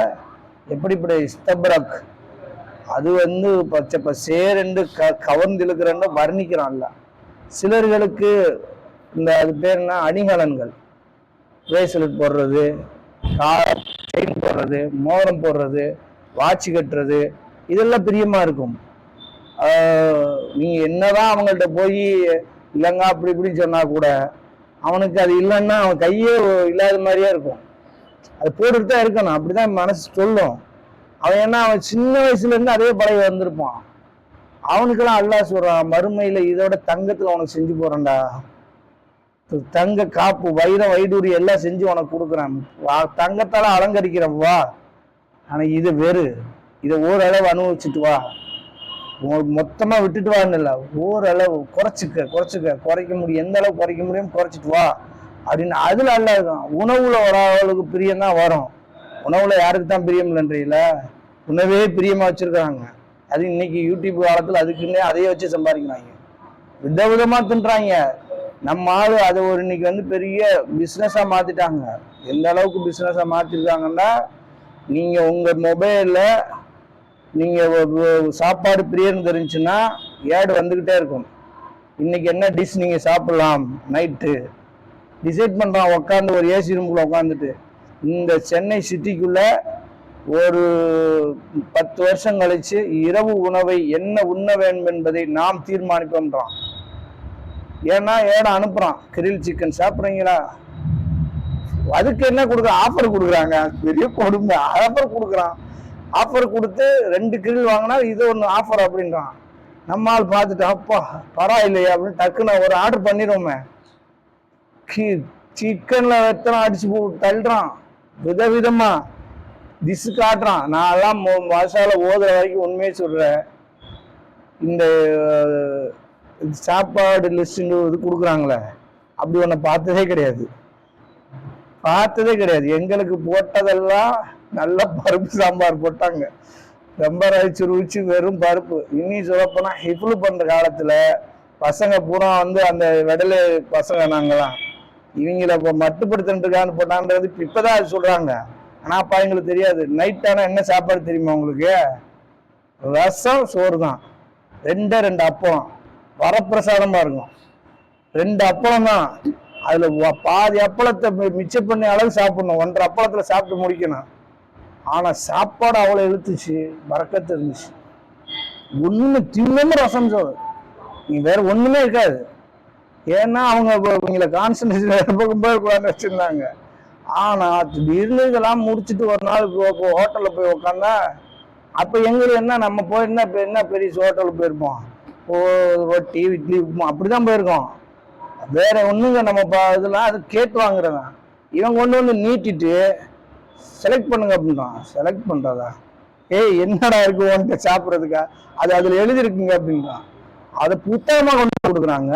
எப்படிப்பட்ட இஸ்தப்ரக், அது பச்சை பசேரெண்டு கவர்ந்து இழுக்கிறன்னு வர்ணிக்கிறான்ல. சிலர்களுக்கு அது பேர் என்ன, அணிகலன்கள், பிரேஸ்லெட் போடுறது, செயின் போடுறது, மோதிரம் போடுறது, வாட்சி கட்டுறது, இதெல்லாம் பிரியமா இருக்கும். நீங்க என்னதான் அவங்கள்ட்ட போய் இல்லைங்க அப்படி இப்படின்னு சொன்னா கூட அவனுக்கு அது இல்லைன்னா அவன் கையே இல்லாத மாதிரியே இருக்கும். அது போட்டுட்டு தான் இருக்கணும், அப்படிதான் மனசு சொல்லும். அவன் சின்ன வயசுல இருந்து அதே பழகி வந்திருப்பான். அவனுக்கெல்லாம் அல்லாஹ் சொல்றான், மறுமையில இதோட தங்கத்துல உனக்கு செஞ்சு போறேன்டா, தங்க காப்பு வைரம் வைடூரி எல்லாம் செஞ்சு உனக்கு கொடுக்குறான், தங்கத்தால அலங்கரிக்கிறேன் வா. ஆனா இது வெறு, இதை ஓரளவு அனுபவிச்சுட்டு வா, மொத்தமா விட்டுட்டு வான்னு இல்லை, ஓரளவு குறைக்க முடியும், எந்த அளவு குறைக்க முடியும் குறைச்சிட்டு வா அப்படின்னு. அதுல அல்ல இருக்கும். உணவுல ஒரு ஆளுக்கு பிரியம் தான் வரும். உணவுல யாருக்கு தான் பிரியம் இல்லைன்றீங்கள, உணவே பிரியமா வச்சிருக்காங்க. அது இன்னைக்கு யூடியூப் காலத்துல அதுக்குன்னே அதையே வச்சு சம்பாதிக்கிறாங்க. விதவிதமா தின்றாங்க. நம்ம ஆளு அதை ஒரு இன்னைக்கு வந்து பெரிய பிஸ்னஸா மாத்திட்டாங்க. எந்த அளவுக்கு பிஸ்னஸா மாத்திருக்காங்கன்னா, நீங்க உங்க மொபைல்ல நீங்க சாப்பாடு பிரியன்னு தெரிஞ்சுன்னா ஏடு வந்துகிட்டே இருக்கும். இன்னைக்கு என்ன டிஷ் நீங்க சாப்பிடலாம் நைட்டு டிசைட் பண்றான் உட்காந்து ஒரு ஏசி ரூம்குள்ள உட்காந்துட்டு. இந்த சென்னை சிட்டிக்குள்ள ஒரு 10 வருஷம் கழிச்சு இரவு உணவை என்ன உண்ண வேண்டும் என்பதை நாம் தீர்மானிப்போம்ன்றான். ஏன்னா ஏட அனுப்புறான், கிரில் சிக்கன் சாப்பிட்றீங்களா, அதுக்கு என்ன கொடுக்குற ஆஃபர் கொடுக்குறாங்க, பெரிய கொடுமை. ஆஃபர் கொடுக்குறான், ஆஃபர் கொடுத்து 2 கிரில் வாங்கினா இது ஒன்று ஆஃபர் அப்படின்றான். நம்மால் பார்த்துட்டு அப்பா பரவாயில்லையே அப்படின்னு டக்குன்னு ஒரு ஆர்டர் பண்ணிடுவோமே. சிக்கன்ல எத்தனை அடிச்சு தள்ளுறான், விதவிதமா டிஷ் காட்டுறான். நான் எல்லாம் மசாலா ஓதுற வரைக்கும் உண்மையே சொல்றேன். இந்த சாப்பாடு லிஸ்ட் இது கொடுக்குறாங்களே, அப்படி ஒன்ன பார்த்ததே கிடையாது, பார்த்ததே கிடையாது. எங்களுக்கு போட்டதெல்லாம் நல்ல பருப்பு சாம்பார் போட்டாங்க, ரொம்ப ரைச்சு ருச்சி, வெறும் பருப்பு. இன்னும் சொல்லப்போனா ஹிஃபுல் பண்ற காலத்துல பசங்க பூரா வந்து அந்த விடலை பசங்க நாங்களாம் இவங்களை இப்போ மட்டுப்படுத்திருக்கான்னு போட்டான்றது இப்பதான் அது சொல்றாங்க. ஆனா அப்பா எங்களுக்கு தெரியாது. நைட் ஆனா என்ன சாப்பாடு தெரியுமா உங்களுக்கு? ரசம் சோறு தான், 2 அப்பம், வரப்பிரசாதமா இருக்கும். 2 அப்பளம் தான், அதுல பாதி அப்பளத்தை மிச்சம் பண்ணி அளவு சாப்பிடணும், 1.5 அப்பளத்துல சாப்பிட்டு முடிக்கணும். ஆனா சாப்பாடு அவ்வளவு இழுத்துச்சு, பறக்கத்து இருந்துச்சு. ஒண்ணுமே தின்னமும் ரசம் சோறு, நீ வேற ஒண்ணுமே இருக்காது. ஏன்னா அவங்க இவங்களை கான்சன்ட்ரேஷன் போகக்கூடாதுன்னு வச்சிருந்தாங்க. ஆனா திடீர்னு இதெல்லாம் முடிச்சுட்டு ஒரு நாள் ஹோட்டல்ல போய் உட்காந்தா, அப்ப எங்களுக்கு என்ன, நம்ம போய் என்ன பெரிய ஹோட்டலுக்கு போயிருப்போம், ரொட்டி இட்லி உப்புமா அப்படிதான் போயிருக்கோம். வேற ஒண்ணுங்க நம்ம இதெல்லாம் அது கேட்டு வாங்குறதான். இவன் கொண்டு வந்து நீட்டிட்டு செலக்ட் பண்ணுங்க அப்படின்றான். செலக்ட் பண்றதா? ஏய் என்னடா இருக்கு உன்கிட்ட சாப்பிட்றதுக்கா, அது அதுல எழுதிருக்குங்க அப்படின்றான். அதை புத்தகமா கொண்டு கொடுக்குறாங்க.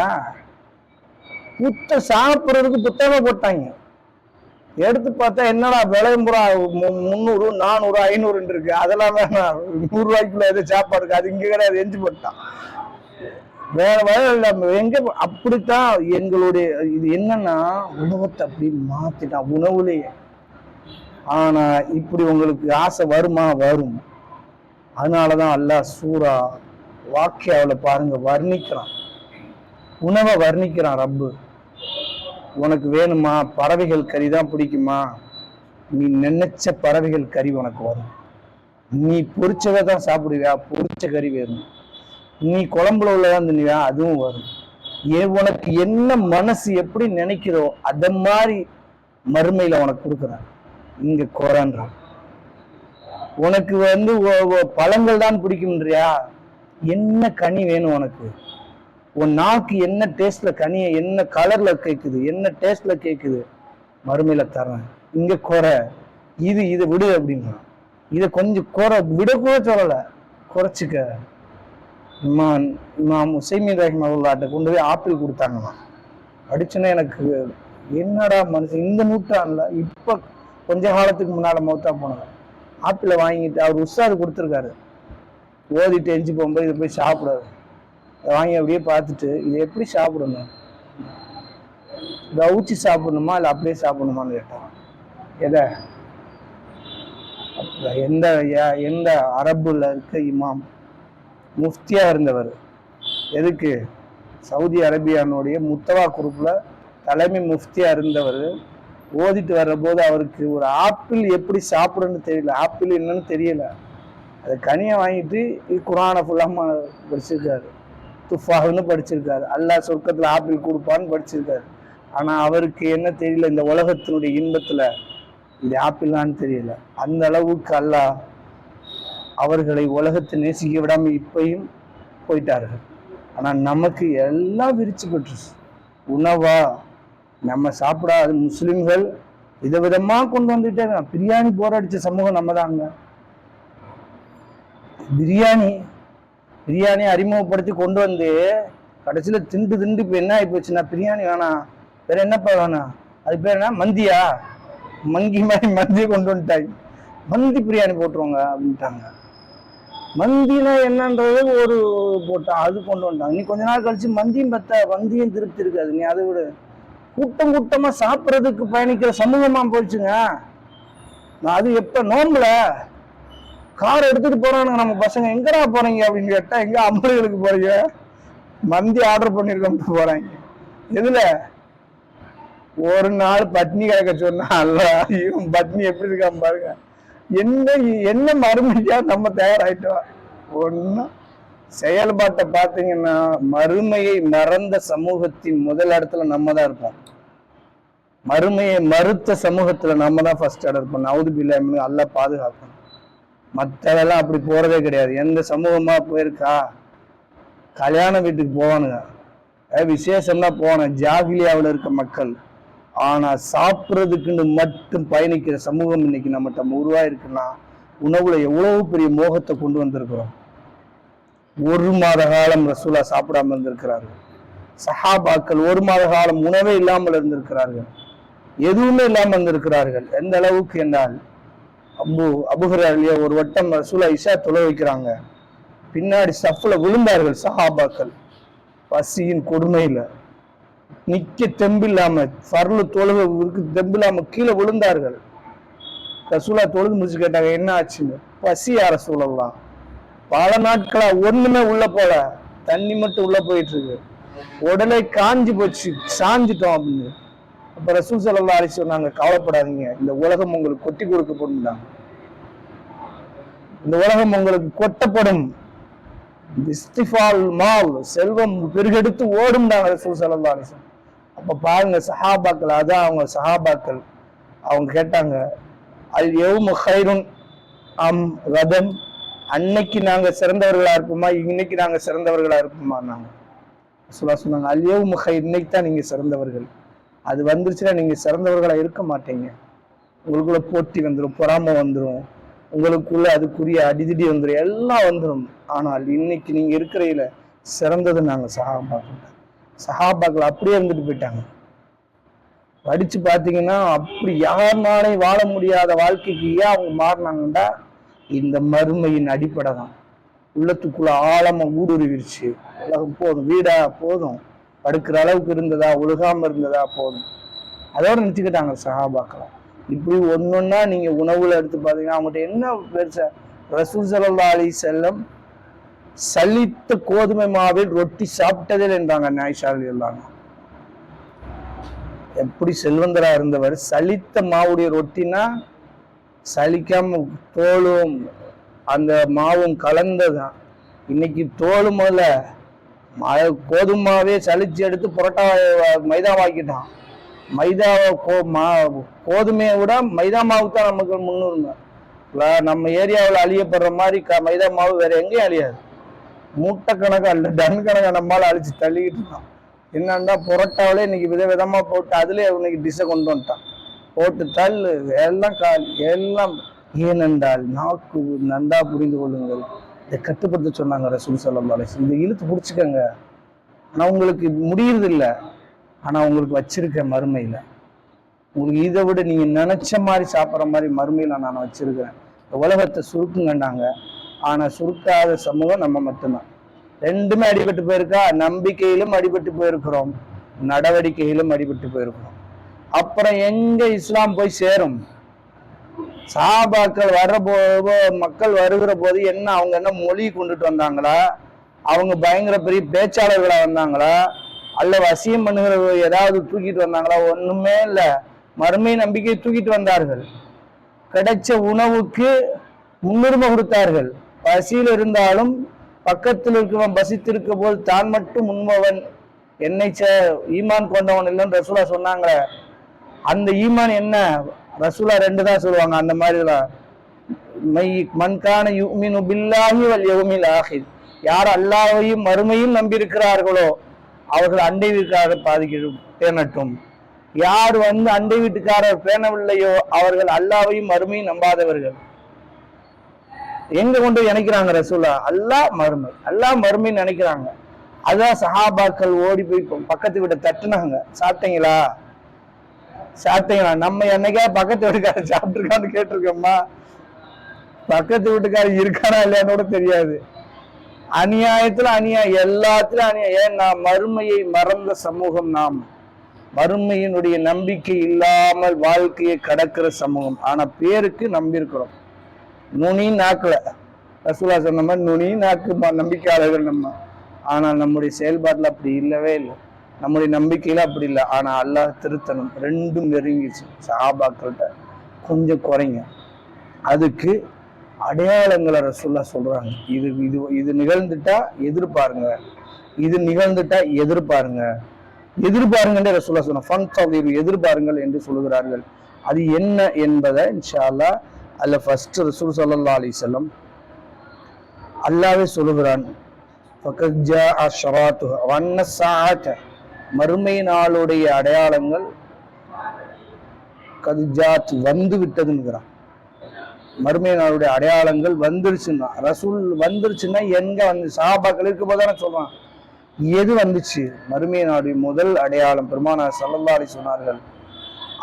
சாப்பிட்றதுக்கு புத்தகமா போட்டாங்க. எடுத்து பார்த்தா என்னடா விலையும் பூரா 300 400 500 இருக்கு. அதெல்லாம் வேணாம், 100 ரூபாய்க்குள்ள எது சாப்பாடு இருக்கு, அது இங்க கிடையாது, எஞ்சி போட்டான். வேற வயல் இல்லாம எங்க. அப்படித்தான் எங்களுடைய இது என்னன்னா, உணவத்தை அப்படி மாத்திட்டான் உணவுலயே. ஆனா இப்படி உங்களுக்கு ஆசை வருமா? வரும். அதனாலதான் அல்லாஹ் சூரா வாக்கியாவில பாருங்க வர்ணிக்கிறான், உணவை வர்ணிக்கிறான். ரப்பு உனக்கு வேணுமா, பறவைகள் கறி தான் பிடிக்குமா, நீ நினைச்ச பறவைகள் கறி உனக்கு வரும். நீ பொரிச்சதை தான் சாப்பிடுவியா, பொரிச்ச கறி வேணும். நீ குழம்புல உள்ளதான் தின்னுவியா, அதுவும் வரும். உனக்கு என்ன மனசு எப்படி நினைக்கிறோ அத மாதிரி மறுமையில உனக்கு கொடுக்குறான். இங்க குறான்றான். உனக்கு வந்து பழங்கள் தான் பிடிக்கும்ன்றியா, என்ன கனி வேணும் உனக்கு, உன் நாக்கு என்ன டேஸ்ட்ல கனியை என்ன கலர்ல கேட்குது, என்ன டேஸ்ட்ல கேட்குது, மறுமையில தரேன். இங்க குறை, இது விடு அப்படின்றான். இதை கொஞ்சம் குறை விடக்கூட சொல்லல, குறைச்சிக்க. இமாம் உசைமீன் ரஹிமஹுல்லாஹ்ட்ட கொண்டு போய் ஆப்பிள் கொடுத்தாங்கண்ணா. அடிச்சுன்னா எனக்கு என்னடா மனுஷன் இந்த நூற்றாண்டுல இப்ப கொஞ்ச காலத்துக்கு முன்னால மௌத்தா போனாங்க. ஆப்பிளை வாங்கிட்டு அவர் உஸ்தாது கொடுத்துருக்காரு, ஓதிட்டு எஞ்சி போகும்போது இதை போய் சாப்பிடாது. அதை வாங்கி அப்படியே பார்த்துட்டு இது எப்படி சாப்பிடணும், இதை அவுச்சி சாப்பிடணுமா இல்லை அப்படியே சாப்பிடணுமான்னு கேட்டான். எதை? எந்த அரபுல இருக்க இமாம் முஃப்தியா இருந்தவர், எதுக்கு சவுதி அரேபியானுடைய முத்தவா குரூப்ல தலைமை முஃப்தியா இருந்தவர், ஓதிட்டு வர்ற போது அவருக்கு ஒரு ஆப்பிள் எப்படி சாப்பிடணும்னு தெரியல, ஆப்பிள் என்னன்னு தெரியல. அதை கனியை வாங்கிட்டு குரானை ஃபுல்லாக படிச்சிருக்காரு, துஃபான்னு படிச்சிருக்காரு, அல்லாஹ் சொர்க்கத்துல ஆப்பிள் கொடுப்பான்னு படிச்சிருக்காரு. ஆனா அவருக்கு என்ன தெரியல, இந்த உலகத்தினுடைய இன்பத்துல இது ஆப்பிள்லான்னு தெரியல. அந்த அளவுக்கு அல்லாஹ் அவர்களை உலகத்தை நேசிக்க விடாம இப்பையும் போயிட்டார்கள். ஆனா நமக்கு எல்லாம் விரிச்சு பெற்றுச்சு. உணவா நம்ம சாப்பிடாத முஸ்லிம்கள் விதவிதமா கொண்டு வந்துட்டே இருக்காங்க. பிரியாணி போராடிச்ச சமூகம் நம்ம தாங்க. பிரியாணி அறிமுகப்படுத்தி கொண்டு வந்து கடைசியில திண்டு இப்ப என்ன ஆகி போச்சுன்னா, பிரியாணி வேணாம், வேற என்னப்பா வேணாம், அது பேர் என்ன, மந்தியா, மங்கி மாதிரி மந்தியை கொண்டு வந்துட்டாங்க, மந்தி பிரியாணி போட்டுருவாங்க அப்படின்ட்டாங்க. மந்தினா என்னன்றது ஒரு போட்டா அது கொண்டு வந்தாங்க. நீ கொஞ்ச நாள் கழிச்சு மந்தியும் பத்த மந்தியும் திருப்தி இருக்காது. நீ அதை விட கூட்டம் கூட்டமா சாப்பிட்றதுக்கு பயணிக்கிற சமூகமா போயிடுச்சுங்க. நான் அது எப்ப நோம்புல கார் எடுத்துட்டு போறானுங்க நம்ம பசங்க. எங்கடா போறீங்க அப்படின்னு கேட்டா, எங்க அம்பளுகளுக்கு போறீங்க, மந்தி ஆர்டர் பண்ணிருக்கோம் போறாங்க. எதுல ஒரு நாள் பட்னி கிடக்க சொன்னா அல்ல, இவன் பட்னி எப்படி இருக்கான் பாருங்க. என்ன என்ன மறுமையா நம்ம தயாராயிட்டோம். ஒன்னும் செயல்பாட்டை பார்த்தீங்கன்னா மறுமையை மறந்த சமூகத்தின் முதல் இடத்துல நம்ம தான் இருப்போம். மறுமையை மறுத்த சமூகத்துல நம்ம தான் ஃபர்ஸ்ட் இடம் இருப்போம். நவுதுபில்லாஹ் அல்லாஹ் பாதுகாக்கணும். மற்றதெல்லாம் அப்படி போறதே கிடையாது. எந்த சமூகமா போயிருக்கா, கல்யாண வீட்டுக்கு போவானுங்க, விசேஷம்னா போன ஜாகிலியாவில் இருக்க மக்கள். ஆனா சாப்பிட்றதுக்குன்னு மட்டும் பயணிக்கிற சமூகம் இன்னைக்கு நம்மகிட்ட உருவாயிருக்குன்னா உணவுல எவ்வளவு பெரிய மோகத்தை கொண்டு வந்திருக்கிறோம். 1 மாத காலம் ரசூலா சாப்பிடாம இருந்திருக்கிறார்கள். சஹாபாக்கள் 1 மாத காலம் உணவே இல்லாமல் இருந்திருக்கிறார்கள். எதுவுமே இல்லாமல் இருந்திருக்கிறார்கள். எந்த அளவுக்கு என்றால் அபூஹுரைரா ஒரு வட்டம் ரசூலா இஷா தொலை வைக்கிறாங்க, பின்னாடி சஃப்ல விழுந்தார்கள் சஹாபாக்கள். பசியின் கொடுமையில நிக்க தெம்பில்லாம, ஃபர்லு தொழுகைக்கு தெம்பில்லாம கீழே விழுந்தார்கள். ரசூலா தொழுது முடிச்சு கேட்டாங்க, என்ன ஆச்சுன்னு. பசி யார சூழலாம், பல நாட்களா ஒண்ணுமே உள்ள போல, தண்ணி மட்டும் உள்ள போயிட்டு இருக்கு, உடலை காஞ்சி போச்சு, சாஞ்சிட்டோம் அப்படின்னு. அப்ப ரசூல் ஸல்லல்லாஹு அலைஹி சொன்னாங்க, கவலைப்படாதீங்க, இந்த உலகம் உங்களுக்கு கொட்டி கொடுக்கப்படும், இந்த உலகம் உங்களுக்கு கொட்டப்படும், செல்வம் பெருகெடுத்து ஓடும் தாங்க ரசூல் ஸல்லல்லாஹு அலைஹி வஸல்லம். அப்ப பாருங்க சஹாபாக்கள், அதான் அவங்க சஹாபாக்கள் அவங்க கேட்டாங்க, அல் யௌமு கைருன் அம் கதன், அன்னைக்கு நாங்க சிறந்தவர்களா இருப்போமா, இன்னைக்கு நாங்க சிறந்தவர்களா இருப்போமா. நாங்க சொன்னாங்க, அல் யௌமு கைர், இன்னைக்கு தான் நீங்க சிறந்தவர்கள். அது வந்துருச்சுன்னா நீங்க சிறந்தவர்களா இருக்க மாட்டீங்க. உங்களுக்குள்ள போட்டி வந்துடும், பொறாமை வந்துடும், உங்களுக்குள்ள அதுக்குரிய அடிதிடி வந்துடும், எல்லாம் வந்துடும். ஆனால் இன்னைக்கு நீங்க இருக்கிறையில சிறந்தது நாங்க சஹாபாக்கள் அப்படியே இருந்துட்டு போயிட்டாங்க. படிச்சு பாத்தீங்கன்னா அப்படி யாருனாலே வாழ முடியாத வாழ்க்கைக்கு ஏன் அவங்க மாறினாங்கன்னா இந்த மறுமையின் அடிப்படை தான். உள்ளத்துக்குள்ள ஆழமா ஊடுருவிருச்சு. உலகம் போதும், வீடா போதும், படுக்கிற அளவுக்கு இருந்ததா, ஒழுகாம இருந்ததா போதும், அதோட நிறுத்திக்கிட்டாங்க சஹாபாக்களை. இப்படி ஒன்னொன்னா நீங்க உணவுல எடுத்து பாத்தீங்கன்னா அவங்ககிட்ட என்ன பெருசா. ரசூல் ஸல்லல்லாஹு அலைஹி வஸல்லம் சலித்த கோதுமை மாவில் ரொட்டி சாப்பிட்டதில் என்றாங்க ஆயிஷா ரலியல்லாஹு அன்ஹா. எப்படி செல்வந்தரா இருந்தவர், சலித்த மாவுடைய ரொட்டினா சலிக்காம தோலும் அந்த மாவும் கலந்ததான். இன்னைக்கு தோலும் முதல்ல கோதுமாவே சலிச்சு எடுத்து புரோட்டா மைதாவாக்கிட்டான். மைதாவை கோதுமையை விட மைதா மாவு தான் நமக்கு முன்னுரிமை. நம்ம ஏரியாவில் அழியப்படுற மாதிரி மைதா மாவு வேற எங்கேயும் அழியாது. மூட்டை கணக்கா இல்லை, டன் கணக்கா நம்மளால அழிச்சு தள்ளிக்கிட்டு இருக்கான். என்னன்னா புரோட்டாவிலே இன்னைக்கு விதவிதமா போட்டு அதுலேயே இன்னைக்கு டிஷ்ஷை கொண்டு வந்துட்டான். போட்டு தள்ளு எல்லாம் எல்லாம். ஏனென்றால் நாக்கு நன்றா புரிந்து கொள்ளுங்கள், இதை கட்டுப்படுத்த சொன்னாங்க ரசூல் ஸல்லல்லாஹு அலைஹி வஸல்லம். இந்த இழுத்து பிடிச்சிக்கங்க. ஆனா உங்களுக்கு முடியறது இல்லை, ஆனா உங்களுக்கு வச்சிருக்கேன் மறுமையில. உங்களுக்கு இதை விட நீங்க நினைச்ச மாதிரி சாப்பிட்ற மாதிரி மறுமையில நான் வச்சிருக்கிறேன். உலகத்தை சுருக்குங்கண்டாங்க, ஆனா சுருக்காத சமூகம் நம்ம மட்டும்தான். ரெண்டுமே அடிபட்டு போயிருக்கா. நம்பிக்கையிலும் அடிபட்டு போயிருக்கிறோம், நடவடிக்கையிலும் அடிபட்டு போயிருக்கிறோம். அப்புறம் எங்க இஸ்லாம் போய் சேரும்? சஹாபாக்கள் வர்ற போது, மக்கள் வருகிற போது என்ன, அவங்க என்ன மொழி கொண்டுட்டு வந்தாங்களா, அவங்க பயங்கர பெரிய பேச்சாளர்களா வந்தாங்களா, அல்ல வசியம் பண்ணுகிற ஏதாவது தூக்கிட்டு வந்தாங்களா? ஒண்ணுமே இல்லை. மறுமை நம்பிக்கை தூக்கிட்டு வந்தார்கள். கிடைச்ச உணவுக்கு முன்னுரிமை கொடுத்தார்கள். பசியில் இருந்தாலும் பக்கத்தில் இருக்கவன் பசித்திருக்க போது தான் மட்டும் முன்மவன், என்னை ஈமான் கொண்டவன் இல்லைன்னு ரசூலா சொன்னாங்களே. அந்த ஈமான் என்ன? ரசூலா 2 தான் சொல்லுவாங்க. அந்த மாதிரிதான் மன்கான யுமினு பில்லாஹி வல் யௌமில் ஆஹிர், யார் அல்லாஹ்வையும் மறுமையும் நம்பி இருக்கிறார்களோ அவர்கள் அண்டை வீட்டுக்காரர் பேணட்டும். யார் அண்டை வீட்டுக்காரர் பேணவில்லையோ அவர்கள் அல்லாஹ்வையும் மறுமையும் நம்பாதவர்கள். எங்க கொண்டு நினைக்கிறாங்க ரசூலா? அல்லாஹ் மறுமை, அல்லாஹ் மறுமைன்னு நினைக்கிறாங்க. அதான் சஹாபாக்கள் ஓடி போய் பக்கத்து வீட்டை தட்டுனாங்க, சாப்பிட்டீங்களா சாப்பிட்டீங்களா? நம்ம என்னைக்கா பக்கத்து வீட்டுக்கார சாப்பிட்டுருக்கான்னு கேட்டிருக்கோம்மா? பக்கத்து வீட்டுக்காரர் இருக்கானா இல்லையான்னு கூட தெரியாது. அநியாயத்துல அநியாயம், எல்லாத்துலயும் அநியாயம். ஏன்னா மறுமையை மறந்த சமூகம் நாம். மறுமையினுடைய நம்பிக்கை இல்லாமல் வாழ்க்கையை கடக்கிற சமூகம். ஆனா பேருக்கு நம்பியிருக்கிறோம். நுனி நாக்குல ரசூலா சொன்ன மாதிரி நுனி நாக்கு நம்பிக்கையாளர்கள் நம்ம. ஆனா நம்முடைய செயல்பாட்டுல அப்படி இல்லவே இல்லை. நம்முடைய நம்பிக்கையில அப்படி இல்லை. ஆனா அல்லாஹ் திருத்தணும். ரெண்டும் நெருங்கிச்சு. சஹாபாக்கள்கிட்ட கொஞ்சம் குறைங்க. அதுக்கு அடையாளங்களை ரசூல்லா சொல்றாங்க. இது இது இது நிகழ்ந்துட்டா எதிர்பாருங்க, இது நிகழ்ந்துட்டா எதிர்பாருங்க, எதிர்பாருங்க ரசூல்லா சொன்ன எதிர்பாருங்கள் என்று சொல்லுகிறார்கள். அது என்ன என்பதை இன்ஷா அல்லாஹ் அல்ல ஃபர்ஸ்ட் ரசூல் ஸல்லல்லாஹு அலைஹி வஸல்லம் அல்லாஹ்வே சொல்லுகிறான். ஃபகத் ஜாஅ அஷ்ராத்துஹா வன்ன ஸாஅத, மறுமை நாளுடைய அடையாளங்கள் கத்ஜாத் வந்து விட்டதுங்கிறான். மறுமை நாளுடைய அடையாளங்கள் வந்துருச்சுன்னா, ரசூல் வந்துருச்சுன்னா எங்க வந்து சஹாபாக்கள் இருக்கும் போது தானே சொல்றான். எது வந்துச்சு? மறுமை நாடு முதல் அடையாளம் பெருமானார் ஸல்லல்லாஹு அலைஹி சொன்னார்கள்,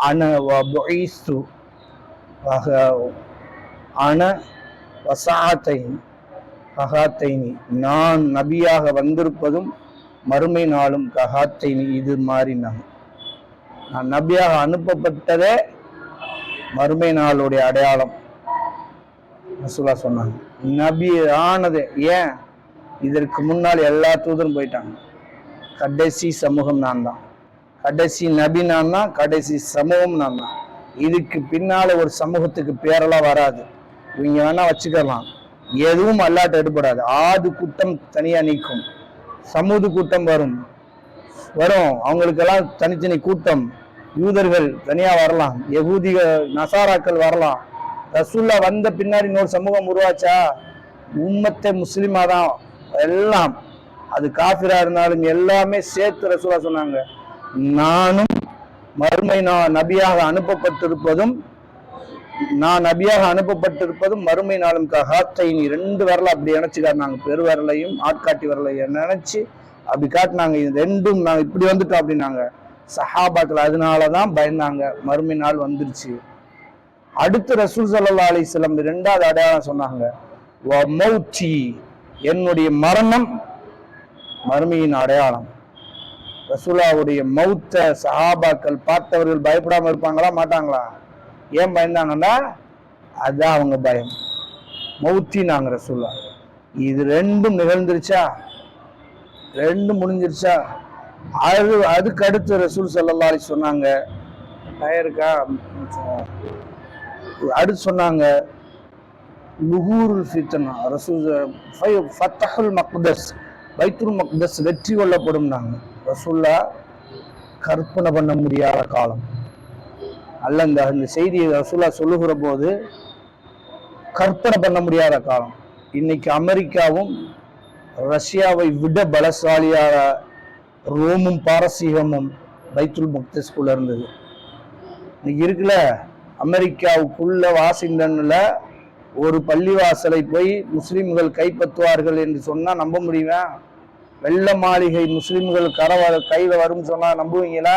அன வபுஇஸ்து அன வஸாத்தைன் கஹாத்தைனி, நான் நபியாக வந்திருப்பதும் மறுமை நாளும் கஹாத்தைனி இது மாதிரி. நான் நபியாக அனுப்பப்பட்டதே மறுமை நாளுடைய அடையாளம் ரசூலா சொன்னாங்க. நபி ஆனது ஏன்? இதற்கு முன்னால் எல்லா தூதரும் போயிட்டாங்க. கடைசி சமூகம் நான் தான். கடைசி நபி நான் தான். கடைசி சமூகம் நான் தான். இதுக்கு பின்னால ஒரு சமூகத்துக்கு பேரெல்லாம் வராது. இவங்க வேணா வச்சுக்கலாம், எதுவும் அல்லாட்ட எடுபடாது. ஆது கூட்டம் தனியா நீக்கும், சமூது கூட்டம் வரும். அவங்களுக்கெல்லாம் தனித்தனி கூட்டம். யூதர்கள் தனியா வரலாம், யகூதிகள் நசாராக்கள் வரலாம். ரசூல்லா வந்த பின்னாடி இன்னொரு சமூகம் உருவாச்சா? உம்மத்தை முஸ்லிமா தான் எல்லாம். அது காஃபிரா இருந்தாலும் எல்லாமே சேர்த்து ரசூலா சொன்னாங்க, நானும் மறுமை நபியாக அனுப்பப்பட்டிருப்பதும் மறுமை நாளும் கஹாத்தைனி, ரெண்டு விரல அப்படி நினைச்சு காட்டினாங்க. பெரு விரலையும் ஆட்காட்டி விரலையும் நினைச்சு அப்படி காட்டினாங்க. இது ரெண்டும் நாங்க இப்படி வந்துட்டோம் அப்படின்னாங்க சஹாபாக்கள். அதனாலதான் பயந்தாங்க. மறுமை நாள் வந்துருச்சு. அடுத்து ரசூல் ஸல்லல்லாஹு அலைஹி வஸல்லம் இரண்டாவது அடையாளம் சொன்னாங்க, என்னுடைய மரணம் மறுமையின் அடையாளம். ரசூலாவுடைய மௌத்த சஹாபாக்கள் பார்த்தவர்கள் பயப்படாம இருப்பாங்களா மாட்டாங்களா? ஏன் பயந்தாங்கன்னா அதான் அவங்க பயம். மௌத்தினாங்க ரசூலா. இது ரெண்டும் நிகழ்ந்துருச்சா, ரெண்டும் முடிஞ்சிருச்சா? அதுக்கு அடுத்து ரசூல் ஸல்லல்லாஹு அலைஹி சொன்னாங்க, டயருக்கா அடுத்து சொன்னாங்க, லுஹூருல் ஃபித்னா, ரசூல் ஃபத்ஹுல் மக்தஸ், பைத்துல் மக்தஸ் வெற்றி கொள்ளப்படும். ரசூல்லா கற்பனை பண்ண முடியாத காலம் அல்ல. இந்த செய்தியை ரசூல்லா சொல்லுகிற போது கற்பனை பண்ண முடியாத காலம். இன்னைக்கு அமெரிக்காவும் ரஷ்யாவை விட பலசாலியாக ரோமும் பாரசீகமும் பைத்துல் மக்தஸ்குள்ள இருந்தது. இன்னைக்கு இருக்குல்ல, அமெரிக்காவுக்குள்ள வாஷிங்டன்ல ஒரு பள்ளிவாசலை போய் முஸ்லிம்கள் கைப்பற்றுவார்கள் என்று சொன்னா நம்ப முடியுமா? வெள்ள மாளிகை முஸ்லிம்கள் கையில வரும் சொன்னா நம்புவீங்களா?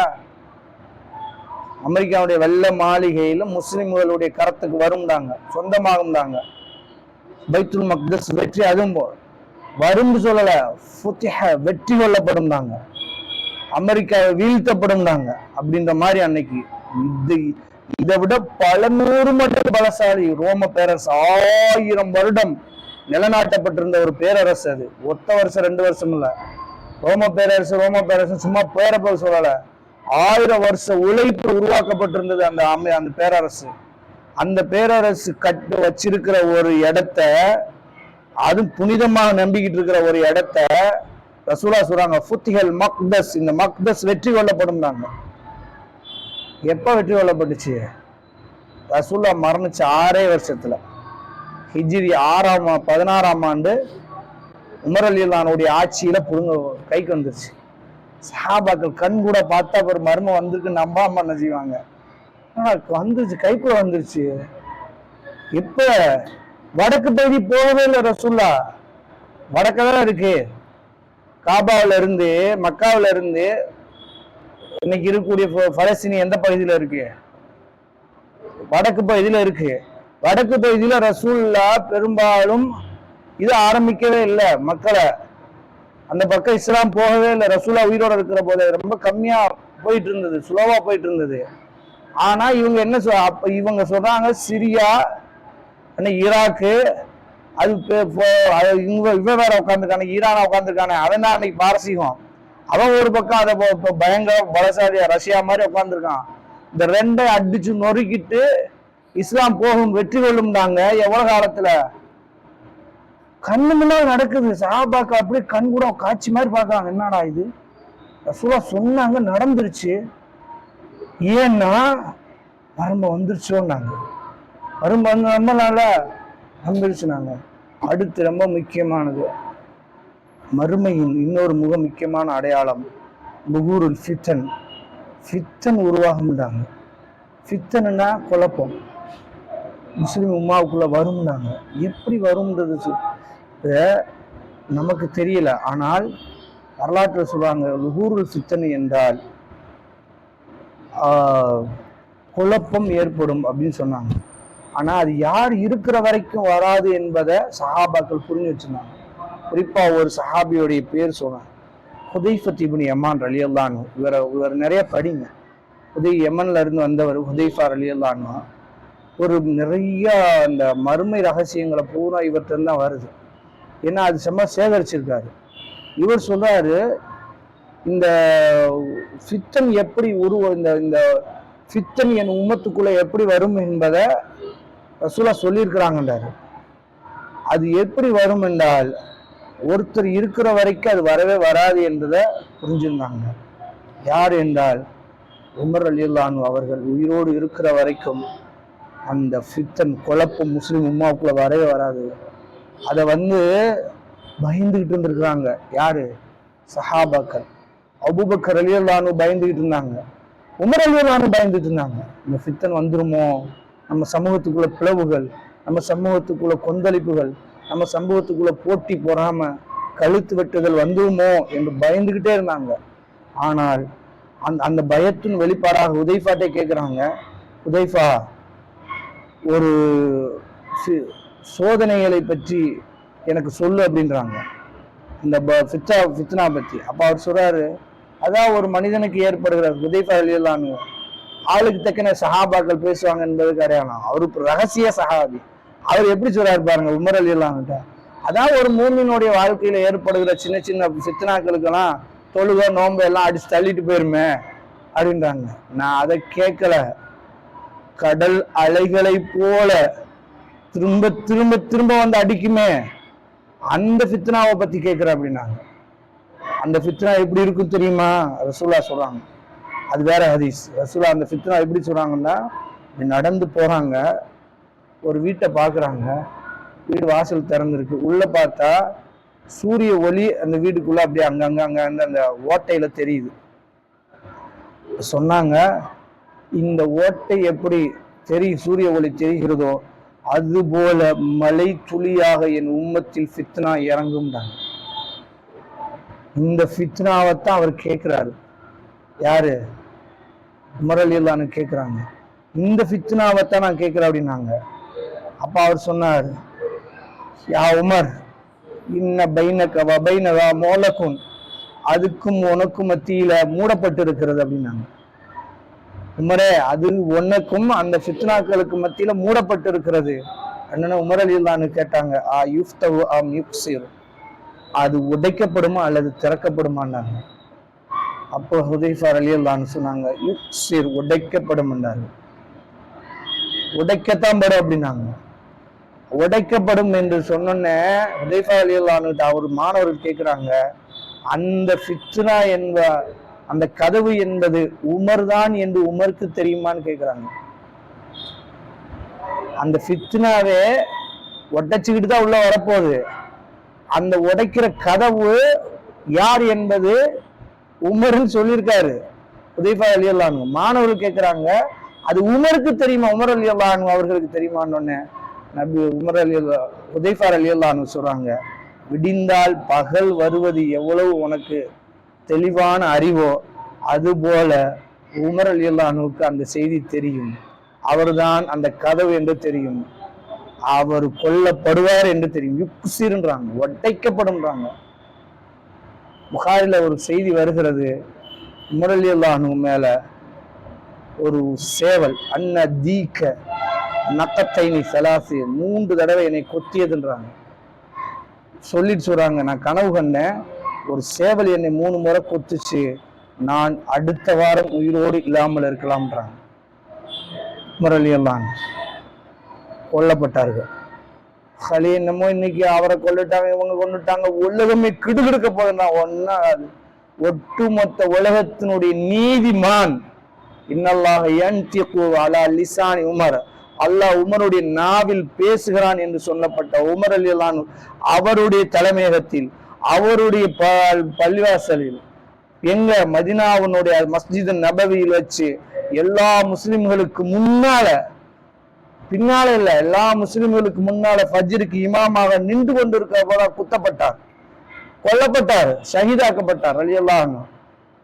அமெரிக்காவுடைய வெள்ள மாளிகையில முஸ்லிம்களுடைய கரத்துக்கு வரும்தாங்க, சொந்தமாகும்தாங்க. பைத்துல் மக்தஸ் வெற்றி, அதுவும் வரும் சொல்லல, வெற்றி கொள்ளப்படும் தாங்க, அமெரிக்காவை வீழ்த்தப்படும் தாங்க. அப்படின்ற மாதிரி அன்னைக்கு இதை விட பல 100 மடங்கு பலசாலி ரோம பேரரசு. 1000 வருடம் நிலநாட்டப்பட்டிருந்த ஒரு பேரரசு. அது ஒத்த வருஷம் 2 வருஷம் இல்ல. ரோம பேரரசு சும்மா பேரப்ப சொல்லல, 1000 வருஷ உழைப்பு உருவாக்கப்பட்டிருந்தது அந்த பேரரசு. அந்த பேரரசு வச்சிருக்கிற ஒரு இடத்த, அது புனிதமாக நம்பிக்கிட்டு இருக்கிற ஒரு இடத்த ரசூலா சொல்றாங்க, ஃபுத்திஹல் மக்தஸ், இந்த மக்தஸ் வெற்றி கொள்ளப்படும் தாங்க. எப்ப வெற்றி கொள்ளப்பட்டுச்சு? ரசூலா மரணிச்சு 6 வருஷத்துல, ஹிஜ்ரி 16ஆம் ஆண்டு உமர் ரலியல்லாஹுடைய ஆட்சியில கைக்கு வந்துருச்சு. சஹாபாக்கள் கண் கூட பார்த்தா ஒரு மர்மம் வந்திருக்கு நம்பாம என்ன செய்வாங்க? வந்துருச்சு, கைக்குள்ள வந்துருச்சு. இப்ப வடக்கு பகுதி போகவே இல்லை ரசூல்லா, வடக்கதான் இருக்கு. காபாவில இருந்து, மக்காவில இருந்து இன்னைக்கு இருக்கக்கூடிய பலஸ்தீன் எந்த பகுதியில இருக்கு? வடக்கு பகுதியில இருக்கு. வடக்கு பகுதியில ரசூலுல்லாஹ் பெரும்பாலும் இது ஆரம்பிக்கவே இல்லை மக்களை. அந்த பக்கம் இஸ்லாம் போகவே இல்லை. ரசூலா உயிரோட இருக்கிற போது ரொம்ப கம்மியா போயிட்டு இருந்தது, சுலோவா போயிட்டு இருந்தது. ஆனா இவங்க என்ன இவங்க சொல்றாங்க, சிரியா, ஈராக்கு, அது இவங்க வேற உட்காந்துருக்காங்க, ஈரானா உட்காந்துருக்கானே, அவன் தான் அன்னைக்கு பாரசீகம். அவன் ஒரு பக்கம் அதை பயங்கர பலசாலியா ரஷ்யா மாதிரி உட்காந்துருக்கான். இந்த ரெண்டை அடிச்சு நொறுக்கிட்டு இஸ்லாம் போகும், வெற்றி கொள்ளும்டாங்க. எவ்வளவு காலத்துல கண்ணு முன்னால் நடக்குது. சஹாபாக்கு அப்படியே கண் கூட காட்சி மாதிரி பார்க்கறாங்க. என்னடா இது, ரசூலா சொன்னாங்க, நடந்துருச்சு. ஏன்னா மரும வந்துருச்சோன்னாங்க. மரும வந்து ரொம்ப நாளா வந்துருச்சுனாங்க. அடுத்து ரொம்ப முக்கியமானது, மறுமையின் இன்னொரு மிக முக்கியமான அடையாளம் புகூருல் ஃபித்தன். ஃபித்தன் உருவாகும்டாங்க. ஃபித்தன்னா குழப்பம். முஸ்லிம் உம்மாவுக்குள்ள வரும்னாங்க. எப்படி வரும்ன்றது நமக்கு தெரியல. ஆனால் வரலாற்றில் சொல்றாங்க, புகூருல் ஃபித்தன் என்றால் குழப்பம் ஏற்படும் அப்படின்னு சொன்னாங்க. ஆனா அது யார் இருக்கிற வரைக்கும் வராது என்பதை சஹாபாக்கள் புரிஞ்சு வச்சிருந்தாங்க. குறிப்பா ஒரு சஹாபியோடைய பேர் சொன்னாங்க, ஹுதைஃபத் இப்னு யமான் ரலியல்லாஹு அன்ஹு. இவர் நிறைய படிங்க. யமன்ல இருந்து வந்தவர் ஹுதைஃபா ரலியல்லாஹு அன்ஹு. ஒரு நிறைய அந்த மறுமை ரகசியங்களை பூரா இவர்கிட்ட தான் வருது. ஏன்னா அது செம்ம சேகரிச்சிருக்காரு. இவர் சொல்றாரு, இந்த ஃபித்தன் எப்படி இந்த ஃபித்தன் என் உம்மத்துக்குள்ள எப்படி வரும் என்பதை ரசூலா சொல்லியிருக்கிறாங்கன்றாரு. அது எப்படி வரும் என்றால், ஒருத்தர் இருக்கிற வரைக்கும் அது வரவே வராது என்பதை புரிஞ்சிருந்தாங்க. யார் என்றால் உமர் ரலியல்லாஹு அன்ஹு அவர்கள் உயிரோடு இருக்கிற வரைக்கும் அந்த ஃபித்தன் குழப்பம் முஸ்லிம் உம்மாவுக்குள்ள வரவே வராது. அதை பயந்துகிட்டு இருந்திருக்கிறாங்க. யாரு? சஹாபாக்கள். அபூபக்கர் ரலியல்லாஹு அன்ஹு பயந்துகிட்டு இருந்தாங்க, உமர் ரலியல்லாஹு அன்ஹு பயந்துட்டு இருந்தாங்க. இந்த ஃபித்தன் வந்துருமோ, நம்ம சமூகத்துக்குள்ள பிளவுகள், நம்ம சமூகத்துக்குள்ள கொந்தளிப்புகள், நம்ம சமூகத்துக்குள்ள போட்டி பொறாம கழுத்து வெட்டுதல் வந்துருமோ என்று பயந்துகிட்டே இருந்தாங்க. ஆனால் அந்த பயத்தின் வெளிப்பாடாக ஹுதைஃபாட்டே கேட்குறாங்க, ஹுதைஃபா ஒரு சோதனைகளை பற்றி எனக்கு சொல்லு அப்படின்றாங்க, இந்த ஃபித்னா பற்றி. அப்போ அவர் சொல்றாரு, அதான் ஒரு மனிதனுக்கு ஏற்படுகிற ஹுதைஃபா ரலியல்லாஹு அன்ஹு ஆளுக்கு தக்கன சஹாபாக்கள் பேசுவாங்க என்பதுக்கு அடையாளம். அவருக்கு ரகசிய சஹாபி. அவர் எப்படி சொல்றாரு பாருங்க உமர் ரலியல்லாஹு அன்ஹு. அதான் ஒரு மூமினுடைய வாழ்க்கையில ஏற்படுகிற சின்ன சின்ன ஃபித்னாக்களுக்கெல்லாம் தொழுக நோம்பு எல்லாம் அடிச்சு தள்ளிட்டு போயிருமே அப்படின்றாங்க. நான் அதை கேட்கல. கடல் அலைகளை போல திரும்ப திரும்ப திரும்ப அடிக்குமே, அந்த ஃபித்னாவை பத்தி கேட்கிற அப்படின்னாங்க. அந்த ஃபித்னா எப்படி இருக்கும் தெரியுமா? ரசூலா சொல்றாங்க, அது வேற ஹதீஸ். ரசூலா அந்த ஃபித்னா எப்படி சொல்றாங்கன்னா, நடந்து போறாங்க, ஒரு வீட்டை பாக்குறாங்க, வீடு வாசல் திறந்துருக்கு, உள்ள பார்த்தா சூரிய ஒளி அந்த வீட்டுக்குள்ள அப்படியே அங்க அந்த ஓட்டையில தெரியுது. சொன்னாங்க, இந்த ஓட்டை எப்படி சூரிய ஒளி தெரிகிறதோ அது போல மலை துளியாக என் உம்மத்தில் ஃபித்னா இறங்கும்டாங்க. இந்த ஃபித்னாவைத்தான் அவர் கேட்கிறாரு. யாரு? உமர் ரலியல்லாஹு அன்ஹு கேட்கிறாங்க, இந்த ஃபித்னாவைத்தான் நான் கேட்கிறேன் அப்படின்னாங்க. அப்ப அவர் சொன்னார், யா உமர், இன்ன பைனக வ பைனஹா மோலகுன், அதுக்கும் உனக்கும் மத்தியில மூடப்பட்டு இருக்கிறது அப்படின்னாங்க. உமரே, அது உனக்கும் அந்த ஃபித்னாக்களுக்கு மத்தியில மூடப்பட்டு இருக்கிறது. என்னன்னா உமர் ரலியல்லாஹு அன்ஹு கேட்டாங்க, யுஃப்தவு அம் யுக்ஸிர், அது உடைக்கப்படுமா அல்லது திறக்கப்படுமான்னாங்க. அப்போ ஹுதைஃபா ரலியல்லாஹு அன்ஹு சொன்னாங்க, யுக்ஸிர், உடைக்கப்படும் என்றார்கள். உடைக்கத்தான் படும் அப்படின்னாங்க. உடைக்கப்படும் என்று சொன்னோன்னே ஹுதைஃபா ரலியல்லாஹு அன்ஹு அவர் மாணவர்கள் கேட்கிறாங்க, அந்த ஃபித்னா என்ப அந்த கதவு என்பது உமர் தான் என்று உமருக்கு தெரியுமான்னு கேட்கிறாங்க. அந்த ஃபித்னாவே உடைச்சுக்கிட்டு தான் உள்ள வரப்போகுது. அந்த உடைக்கிற கதவு யார் என்பது உமர்ன்னு சொல்லியிருக்காரு ஹுதைஃபா ரலியல்லாஹு அன்ஹு. மாணவர்கள் கேட்கிறாங்க, அது உமருக்கு தெரியுமா, உமர் ரலியல்லாஹு அன்ஹு அவர்களுக்கு தெரியுமான்னு நபி ஹுதைஃபா ரலியல்லாஹு அன்ஹு சொல்றாங்க, விடிந்தால் பகல் வருவது எவ்வளவு உனக்கு தெளிவான அறிவோ அதுபோல உமர் ரலியல்லாஹு அன்ஹுவுக்கு அந்த செய்தி தெரியும். அவர்தான் அந்த கதவு என்று தெரியும். அவர் கொல்லப்படுவார் என்று தெரியும். யுக்சிர்ன்றாங்க, ஒட்டைக்கப்படும்ன்றாங்க. புகாரில ஒரு செய்தி வருகிறது, உமர் ரலியல்லாஹு அன்ஹு மேல ஒரு சேவல் அன்ன தீக்க நக்கத்தைனி சலாசி 3 தடவை என்னை கொத்தியதுன்றாங்க. சொல்லிட்டு சொல்றாங்க, நான் கனவு கண்டேன், ஒரு சேவல் என்னை 3 முறை கொத்துச்சு, நான் அடுத்த வாரம் உயிரோடு இல்லாமல் இருக்கலாம்ன்றாங்க. உமர் ரலியல்லாஹு அன்ஹு கொல்லப்பட்டார்கள். என்னமோ இன்னைக்கு அவரை கொல்லிட்டாங்க, இவங்க கொண்டுட்டாங்க, உலகமே கிடுகிடுக்க போதுன்னா ஒன்னா அது ஒட்டுமொத்த உலகத்தினுடைய நீதிமான் இன்னல்லாஹ யன்திகு அலா லிசானி உமர், அல்லாஹ் உமருடைய நாவில் பேசுகிறான் என்று சொல்லப்பட்ட உமர் ரலியல்லாஹு அன்ஹு அவருடைய தலைமையகத்தில், அவருடைய பள்ளிவாசலில், எங்க மதீனாவுடைய மஸ்ஜித் நபவியில் வச்சு எல்லா முஸ்லிம்களுக்கு முன்னால, பின்னால இல்ல, எல்லா முஸ்லிம்களுக்கு முன்னால ஃபஜ்ருக்கு இமாமாக நின்று கொண்டிருக்க போல குத்தப்பட்டார், கொல்லப்பட்டார், ஷஹீதாக்கப்பட்டார் ரலியல்லாஹு அன்ஹு.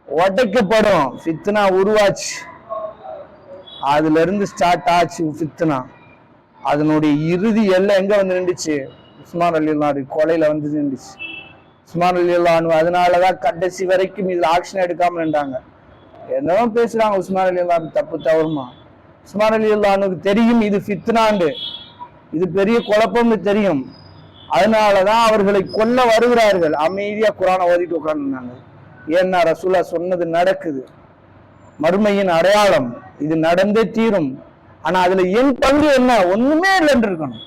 உடைக்கப்படும் ஃபித்னா உருவாச்சு. அதுல இருந்து ஸ்டார்ட் ஆச்சு ஃபித்னா. அதனுடைய இறுதி எல்லாம் எங்க வந்து நின்றுச்சு? உஸ்மான் ரலியல்லாஹு அன்ஹு கொலையில வந்து நின்றுச்சு. உஸ்மான் ரலியல்லாஹு அன்ஹு அதனாலதான் கடைசி வரைக்கும் இதுல ஆக்ஷன் எடுக்காம நின்றாங்க. என்னவோ பேசுறாங்க உஸ்மான் ரலியல்லாஹு அன்ஹு தப்பு தவறுமா. உஸ்மான் ரலியல்லாஹு அன்ஹுக்கு தெரியும் இது ஃபித்னாண்டு, இது பெரிய குழப்பம்னு தெரியும். அதனாலதான் அவர்களை கொல்ல வருகிறார்கள். அமைதியா குர்ஆனை ஓதிட்டு உட்கார்ந்துருந்தாங்க. ஏன்னா ரசூலுல்லாஹ் சொன்னது நடக்குது, மறுமையின் அடையாளம், இது நடந்தே தீரும். ஆனா அதுல என் பங்கு என்ன? ஒண்ணுமே இல்லைன்னு இருக்கணும்.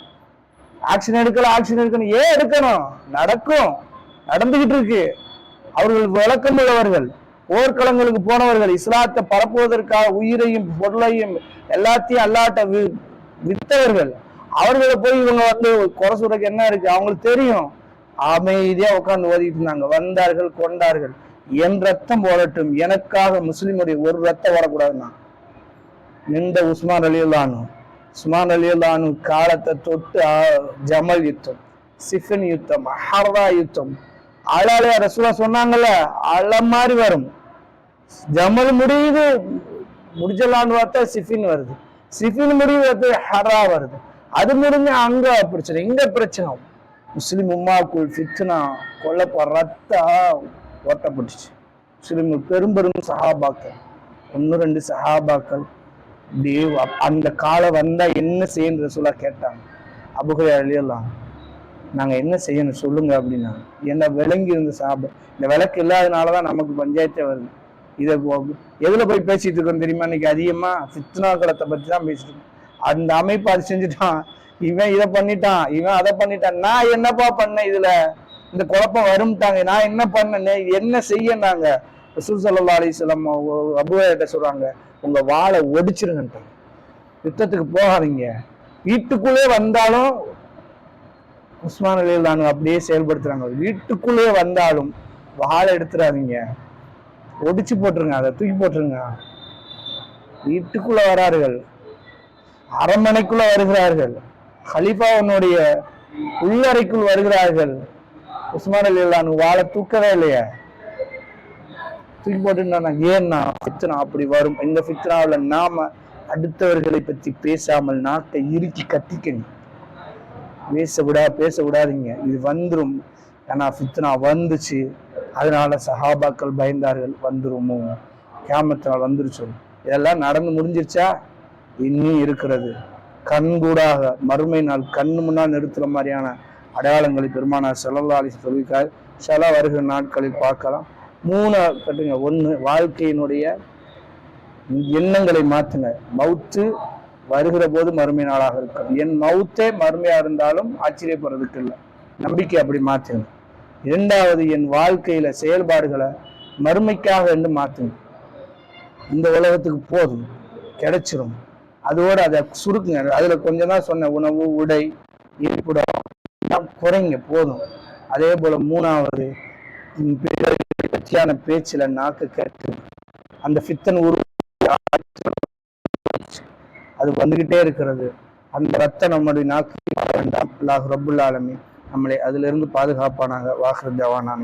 ஆக்ஷன் எடுக்கணும். ஏன் எடுக்கணும்? நடக்கும், நடந்துகிட்டு இருக்கு. அவர்கள் விளக்கம் உள்ளவர்கள், போர்க்களங்களுக்கு போனவர்கள், இஸ்லாத்தை பரப்புவதற்காக உயிரையும் பொருளையும் எல்லாத்தையும் அல்லாட்ட வித்தவர்கள். அவர்களை போய் இவங்க வந்து குறை சொல்றதுக்கு என்ன இருக்கு? அவங்களுக்கு தெரியும். அமைதியா உட்கார்ந்து ஓதிட்டு இருந்தாங்க. வந்தார்கள், கொண்டார்கள். என் ரத்தம் ஓடட்டும், எனக்காக முஸ்லிமுடைய ஒரு ரத்தம் ஓடக்கூடாதுன்னா நின்ற உஸ்மான் ரலியல்லாஹு அன்ஹு. உஸ்மான் ரலியல்லாஹு அன்ஹு காலத்தை தொட்டு ஜமல் யுத்தம், சிஃபின் யுத்தம், ஹர்ரா யுத்தம், அழலையா ரசூலுல்லாஹ் சொன்னாங்கல்ல, அழ மாதிரி வரும். ஜமல் முடியுது, முடிச்சலான்னு பார்த்தா சிஃபின் வருது, சிஃபின் முடிவு ஹர்ரா வருது. அது முடிஞ்சு அங்க பிரச்சனை, இங்க பிரச்சனை. முஸ்லிம் உம்மாக்குள் ஃபித்னா, கொல்லப்ப ரத்தம் ஓட்டப்பட்டுச்சு. முஸ்லிம் பெரும் சஹாபாக்கள், 1-2 சஹாபாக்கள் அந்த காலம் வந்தா என்ன செய்யணும் ரசூலுல்லாஹ் கேட்டாங்க. அபூ ஹுரைரா ரலியல்லாஹு அன்ஹு, நாங்க என்ன செய்யணும் சொல்லுங்க அப்படின்னா, என்ன விளங்கி இருந்த சஹாபா, இந்த விளக்கு இல்லாதனாலதான் நமக்கு பஞ்சாயத்தே வருது. இதை எதுல போய் பேசிட்டு இருக்கோம் தெரியுமா? இன்னைக்கு அதிகமா ஃபித்னா களத்தை பத்தி தான் பேசிட்டு இருக்கோம். அந்த அமைப்பு அது செஞ்சுட்டான், இவன் இதை பண்ணிட்டான், இவன் அதை பண்ணிட்டான், நான் என்னப்பா பண்ணேன்? இதுல இந்த குழப்பம் வரும்ட்டாங்க, நான் என்ன பண்ணேன்னு, என்ன செய்யனாங்க? ரசூல் ஸல்லல்லாஹு அலைஹி வஸல்லம் அபூ ஹுரைரா சொல்றாங்க, உங்க வாளை ஒடிச்சிருங்கன்ட்டு, யுத்தத்துக்கு போகாதீங்க. வீட்டுக்குள்ளே வந்தாலும் உஸ்மான் ரலியல்லாஹு அன்ஹு அப்படியே செயல்படுத்துறாங்க. வீட்டுக்குள்ளே வந்தாலும் வாளை எடுத்துறாதீங்க, ஒடிச்சு போட்டுருங்க, அதை தூக்கி போட்டுருங்க. வீட்டுக்குள்ள வரார்கள், அரண்மனைக்குள்ள வருகிறார்கள், ஹலீஃபாவுடைய உள்ளறைக்குள் வருகிறார்கள். உஸ்மான் ரலியல்லாஹு அன்ஹு வாளை தூக்கவே இல்லையா, தூக்கி போட்டுன்னா ஏன்னா ஃபித்னா அப்படி வரும். இந்த ஃபித்னாவில் நாம அடுத்தவர்களை பத்தி பேசாமல் நாட்டை இறுக்கி கத்திக்கணும். பேச விடாதீங்க, இது வந்துடும். ஏன்னா ஃபித்னா வந்துச்சு, அதனால சஹாபாக்கள் பயந்தார்கள், வந்துருமோ, கியாமத்தினால் வந்துருச்சு. இதெல்லாம் நடந்து முடிஞ்சிருச்சா? இன்னும் இருக்கிறது. கண்கூடாக மறுமை நாள் கண்ணு முன்னால் நிறுத்துற மாதிரியான அடையாளங்களை பெருமானார் ஸல்லல்லாஹு அலைஹி வஸல்லம் சொல்லியிருக்கார். இன்ஷா வருகிற நாட்களில் பார்க்கலாம். 3 கட்டுங்க. 1, வாழ்க்கையினுடைய எண்ணங்களை மாத்துங்க. மவுத்து வருகிற போது மறுமை நாளாக இருக்கும். என் மவுத்தே மறுமையா இருந்தாலும் ஆச்சரியப்படுறதுக்கு இல்லை, நம்பிக்கை அப்படி மாத்துங்க. 2வது, என் வாழ்க்கையில செயல்பாடுகளை மறுமைக்காக என்று மாத்துங்க. இந்த உலகத்துக்கு போதும், கிடைச்சிரும், அதோட அதை சுருக்குங்க. அதுல கொஞ்சம் தான் சொன்ன, உணவு, உடை, இருப்பிடம் குறைங்க, போதும். அதே போல 3வது, பற்றியான பேச்சுல நாக்கு கேட்டு அந்த ஃபித்தன் அது வந்துகிட்டே இருக்கிறது. அந்த ரத்தம் நம்முடைய நாக்கு வேண்டாம். அல்லாஹ் ரப்புல் ஆலமீன் நம்மளை அதிலிருந்து பாதுகாப்பானாக. வாஹிர் தவானா.